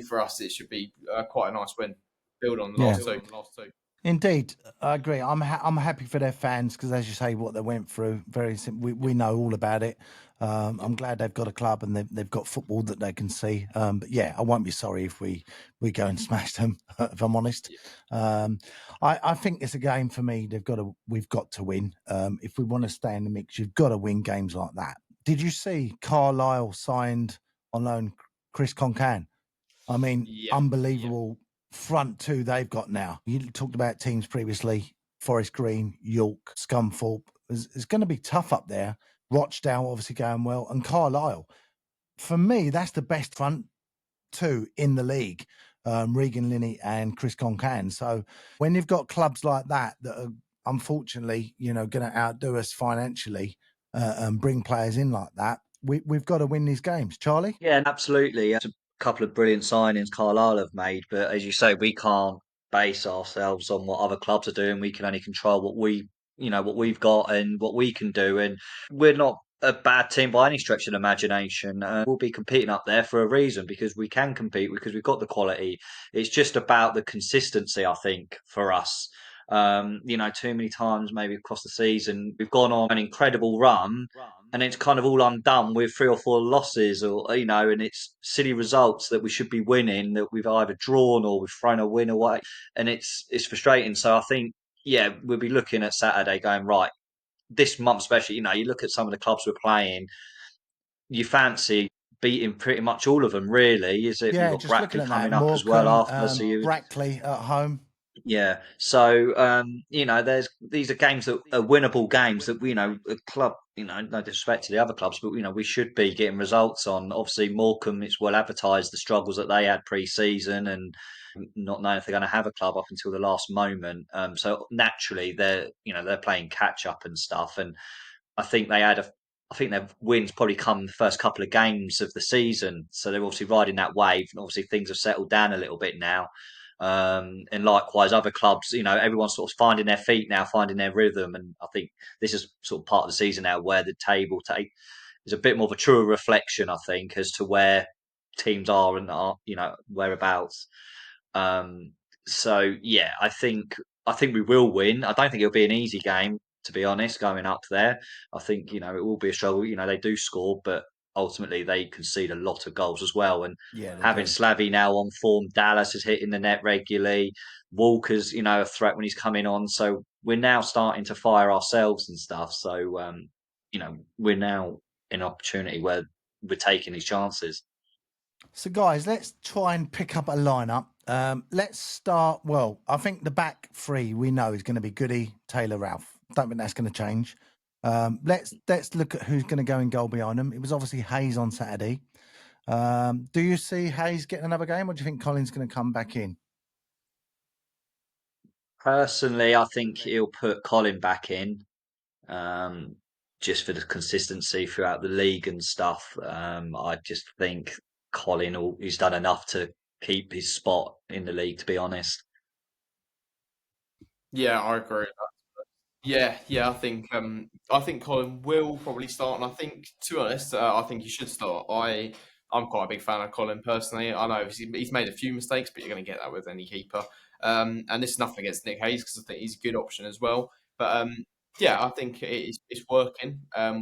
S4: for us, it should be quite a nice win. Build on the last two.
S2: Indeed, I agree. I'm happy for their fans, because, as you say, what they went through, very simple. We know all about it. I'm glad they've got a club and they've got football that they can see. But yeah, I won't be sorry if we go and smash them, if I'm honest. I think it's a game for me. We've got to win. If we want to stay in the mix, you've got to win games like that. Did you see Carlisle signed on loan Chris Concan? I mean, unbelievable. Front 2 they've got now. You talked about teams previously, Forest Green, York, Scunthorpe. It's going to be tough up there. Rochdale obviously going well, and Carlisle. For me, that's the best front 2 in the league. Regan Linney and Chris Concan. So when you've got clubs like that are unfortunately, going to outdo us financially and bring players in like that, we've got to win these games. Charlie?
S3: Yeah, absolutely. To couple of brilliant signings Carlisle have made, but as you say, we can't base ourselves on what other clubs are doing. We can only control what we've got and what we can do. And we're not a bad team by any stretch of the imagination. We'll be competing up there for a reason because we can compete because we've got the quality. It's just about the consistency, I think, for us. Too many times maybe across the season we've gone on an incredible run and it's kind of all undone with 3 or 4 losses or and it's silly results that we should be winning that we've either drawn or we've thrown a win away, and it's frustrating. So I think we'll be looking at Saturday going, right, this month especially, you look at some of the clubs we're playing, you fancy beating pretty much all of them, really. Is it? We've
S2: Yeah,
S3: got
S2: just looking
S3: Brackley
S2: at that,
S3: coming up as well
S2: Morecambe,
S3: after, so you
S2: Brackley at home.
S3: yeah. So these are games that are winnable games that a club, no disrespect to the other clubs, but we should be getting results on. Obviously, Morecambe, it's well advertised the struggles that they had pre-season and not knowing if they're going to have a club up until the last moment. So naturally, they're playing catch up and stuff, and I think I think their wins probably come the first couple of games of the season, so they're obviously riding that wave, and obviously things have settled down a little bit now. And likewise, other clubs, everyone's sort of finding their feet now, finding their rhythm, and I think this is sort of part of the season now where the table take is a bit more of a truer reflection, I think, as to where teams are and are, whereabouts. Um, so yeah, I think we will win. I don't think it'll be an easy game, to be honest, going up there. I think, it will be a struggle. They do score, but ultimately they concede a lot of goals as well. And
S2: Yeah, they
S3: having
S2: do.
S3: Slavy now on form, Dallas is hitting the net regularly. Walker's, a threat when he's coming on. So we're now starting to fire ourselves and stuff. So, we're now in an opportunity where we're taking these chances.
S2: So, guys, let's try and pick up a lineup. Let's start. Well, I think the back three we know is going to be Goody, Taylor, Ralph. Don't think that's going to change. Let's look at who's going to go in goal behind them. It was obviously Hayes on Saturday. Do you see Hayes getting another game, or do you think Colin's going to come back in?
S3: Personally, I think he'll put Colin back in, just for the consistency throughout the league and stuff. I just think he's done enough to keep his spot in the league, to be honest.
S4: Yeah, I agree with that. Yeah. I think Colin will probably start, and I think, to be honest, I think he should start. I'm quite a big fan of Colin personally. I know he's made a few mistakes, but you're going to get that with any keeper. And this is nothing against Nick Hayes because I think he's a good option as well. But yeah, I think it's working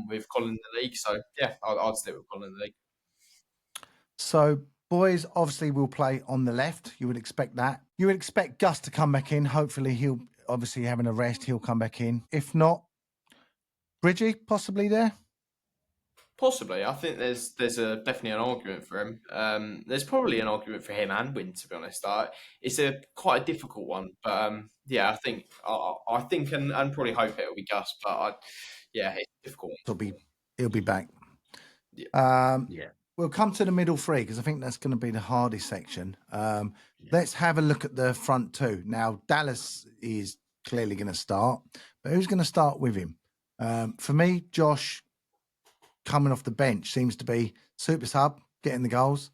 S4: with Colin in the league. So yeah, I'd stick with Colin in the league.
S2: So, boys, obviously will play on the left. You would expect that. You would expect Gus to come back in. Hopefully, he'll obviously having a rest. He'll come back in. If not, Bridgie possibly there.
S4: Possibly, I think there's definitely an argument for him. There's probably an argument for him and Wynn, to be honest. It's quite a difficult one, but yeah, I think and probably hope it'll be Gus, but yeah, it's a difficult one.
S2: He'll be back.
S4: Yeah.
S2: We'll come to the middle three because I think that's going to be the hardest section. Let's have a look at the front two. Now, Dallas is clearly going to start, but who's going to start with him? For me, Josh, coming off the bench, seems to be super sub, getting the goals.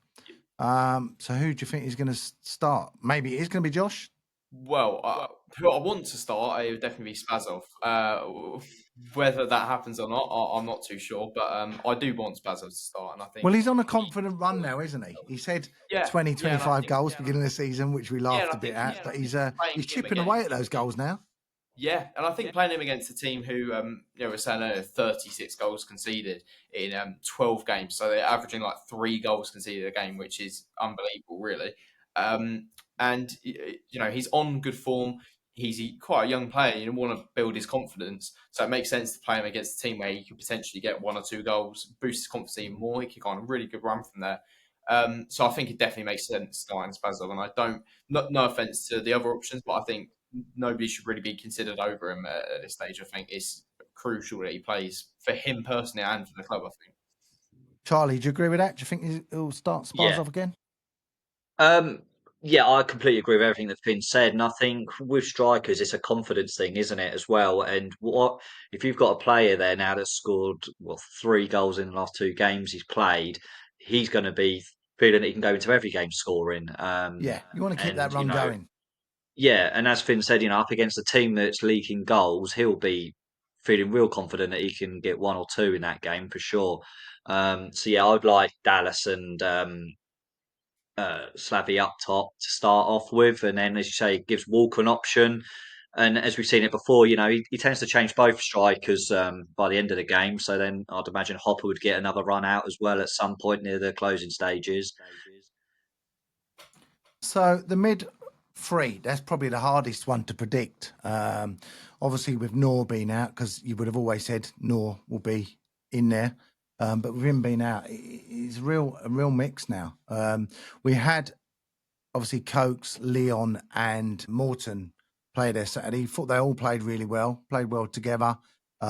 S2: So who do you think is going to start? Maybe it is going to be Josh?
S4: Well, who I want to start, it would definitely be Spazov. Whether that happens or not, I'm not too sure. But I do want Spazov to start, and I think.
S2: Well, he's on a confident run now, isn't he? He said 25 goals beginning of the season, which we laughed a bit at. But he's chipping away at those goals now.
S4: Yeah, and I think playing him against a team who, we're saying earlier, 36 goals conceded in 12 games, so they're averaging like 3 goals conceded a game, which is unbelievable, really. And he's on good form. He's quite a young player. You want to build his confidence, so it makes sense to play him against a team where he could potentially get 1 or 2 goals, boost his confidence even more. He could go on a really good run from there. So I think it definitely makes sense starting Spazov, and I don't, no offense to the other options, but I think nobody should really be considered over him at this stage. I think it's crucial that he plays for him personally and for the club, I think.
S2: Charlie, do you agree with that? Do you think he'll start Spazov again?
S3: Yeah, I completely agree with everything that's been said. And I think with strikers, it's a confidence thing, isn't it, as well? And if you've got a player there now that's scored 3 goals in the last 2 games he's played, he's going to be feeling that he can go into every game scoring.
S2: Yeah, you want to keep that
S3: And,
S2: run going.
S3: yeah, and as Finn said, up against a team that's leaking goals, he'll be feeling real confident that he can get 1 or 2 in that game for sure. So yeah, I'd like Dallas and Slavy up top to start off with, and then as you say, it gives Walker an option. And as we've seen it before, he tends to change both strikers by the end of the game. So then I'd imagine Hopper would get another run out as well at some point near the closing stages.
S2: So the mid three, that's probably the hardest one to predict. Obviously, with Noor being out, because you would have always said Noor will be in there. But with him being out, it's a real mix now. We had obviously Cokes, Leon, and Morton play there Saturday. Thought they all played really well, played well together. We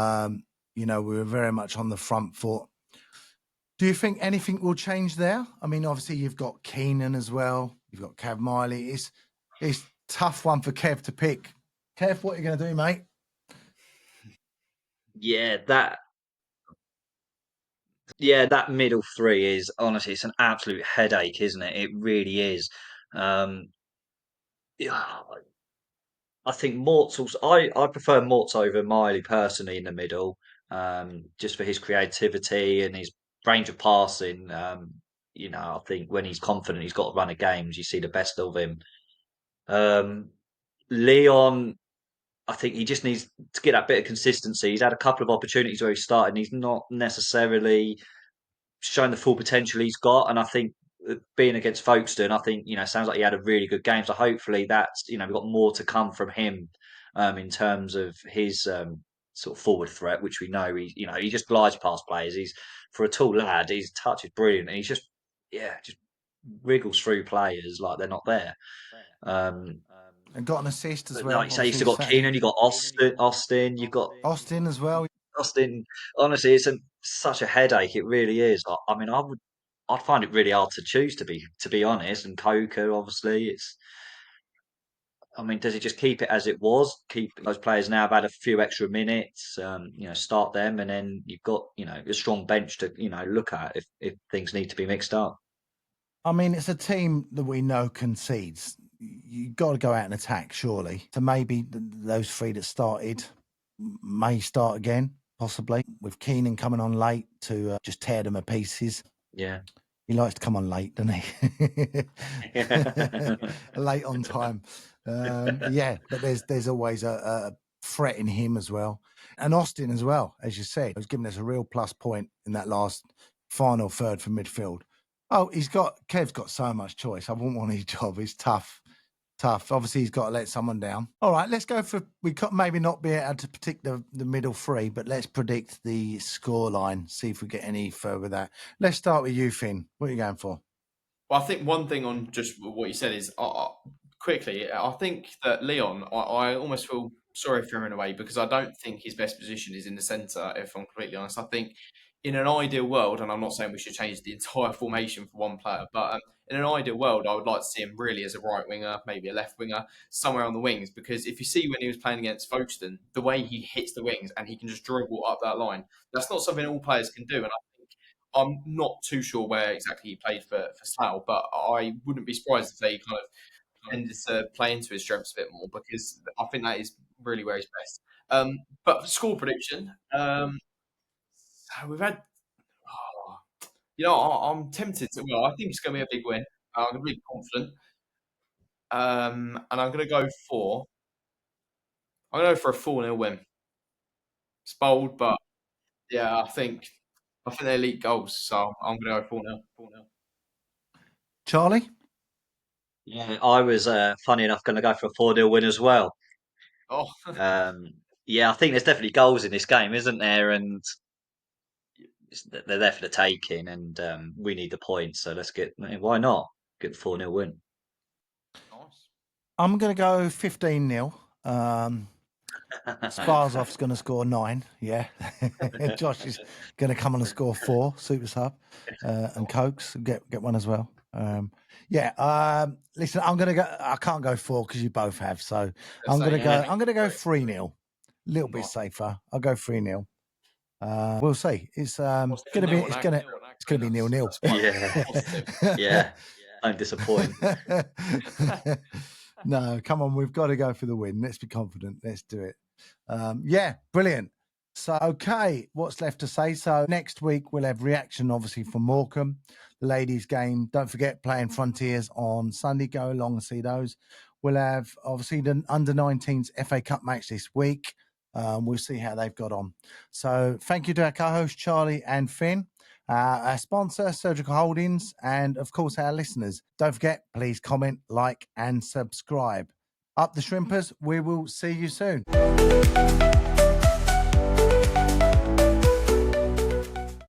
S2: were very much on the front foot. Do you think anything will change there? I mean, obviously you've got Keenan as well. You've got Cav Miley. It's tough one for Kev to pick. Kev, what are you going to do, mate?
S3: Yeah, that middle three is honestly, it's an absolute headache, isn't it? It really is. Yeah, I think I prefer Mort's over Miley personally in the middle, just for his creativity and his range of passing. I think when he's confident, he's got a run of games. You see the best of him. Um, Leon, I think he just needs to get that bit of consistency. He's had a couple of opportunities where he started, and he's not necessarily shown the full potential he's got. And I think being against Folkestone, I think sounds like he had a really good game. So hopefully that's we've got more to come from him in terms of his sort of forward threat, which we know he just glides past players. He's for a tall lad, his touch is brilliant, and he's just wriggles through players like they're not there.
S2: And got an assist as
S3: But
S2: well.
S3: like you say, you
S2: obviously,
S3: still got Keenan, you got Austin, you got
S2: Austin as well.
S3: Austin. Honestly, it's such a headache. It really is. I mean, I'd find it really hard to choose to be honest. And Coker, obviously, I mean, does he just keep it as it was? Keep those players now have had a few extra minutes. Start them, and then you've got a strong bench to look at if things need to be mixed up.
S2: I mean, it's a team that we know concedes. You've got to go out and attack, surely. So maybe those three that started may start again, possibly, with Keenan coming on late to just tear them to pieces.
S3: Yeah.
S2: He likes to come on late, doesn't he? Late on time. But there's always a threat in him as well. And Austin as well, as you said, has given us a real plus point in that last final third for midfield. Oh, Kev's got so much choice. I wouldn't want his job. It's tough. Obviously, he's got to let someone down. All right, let's go for. We could maybe not be able to predict the middle three, but let's predict the scoreline. See if we get any further with that. Let's start with you, Finn. What are you going for?
S4: Well, I think one thing on just what you said is quickly. I think that Leon, I almost feel sorry for him in a way because I don't think his best position is in the centre. If I'm completely honest, I think in an ideal world, and I'm not saying we should change the entire formation for one player, but in an ideal world, I would like to see him really as a right winger, maybe a left winger, somewhere on the wings. Because if you see when he was playing against Folkestone, the way he hits the wings and he can just dribble up that line, that's not something all players can do. And I'm not too sure where exactly he played for Slough, but I wouldn't be surprised if they kind of tended to play into his strengths a bit more because I think that is really where he's best. But for score prediction, so we've had, I'm tempted to. Well, I think it's going to be a big win. I'm really confident, and I'm going to go for. I'm going to go for a 4-0 win. It's bold, but yeah, I think they elite goals, so I'm going to go 4-0. 4-0.
S2: Charlie?
S3: Yeah, I was funny enough going to go for a 4-0 win as well.
S4: Oh,
S3: Yeah, I think there's definitely goals in this game, isn't there? And they're there for the taking, and we need the points. So why not get the 4-0 win?
S4: nice.
S2: I'm going to go 15-0. Sparsov's going to score 9. Yeah. Josh is going to come on and score 4. Super sub. And Cokes get one as well. Listen, I'm going to go. I can't go 4 because you both have. So I'm going to go. I'm going to go 3-0. A little bit safer. I'll go 3-0. We'll see. It's going going to be 0-0.
S3: Yeah. Don't disappoint.
S2: No, come on. We've got to go for the win. Let's be confident. Let's do it. Yeah, brilliant. So, okay, what's left to say? So next week we'll have reaction, obviously, from Morecambe, the ladies' game. Don't forget, playing Frontiers on Sunday. Go along and see those. We'll have, obviously, the under-19s FA Cup match this week. We'll see how they've got on. So thank you to our co-hosts, Charlie and Finn, our sponsor, Surgical Holdings, and, of course, our listeners. Don't forget, please comment, like, and subscribe. Up the Shrimpers. We will see you soon.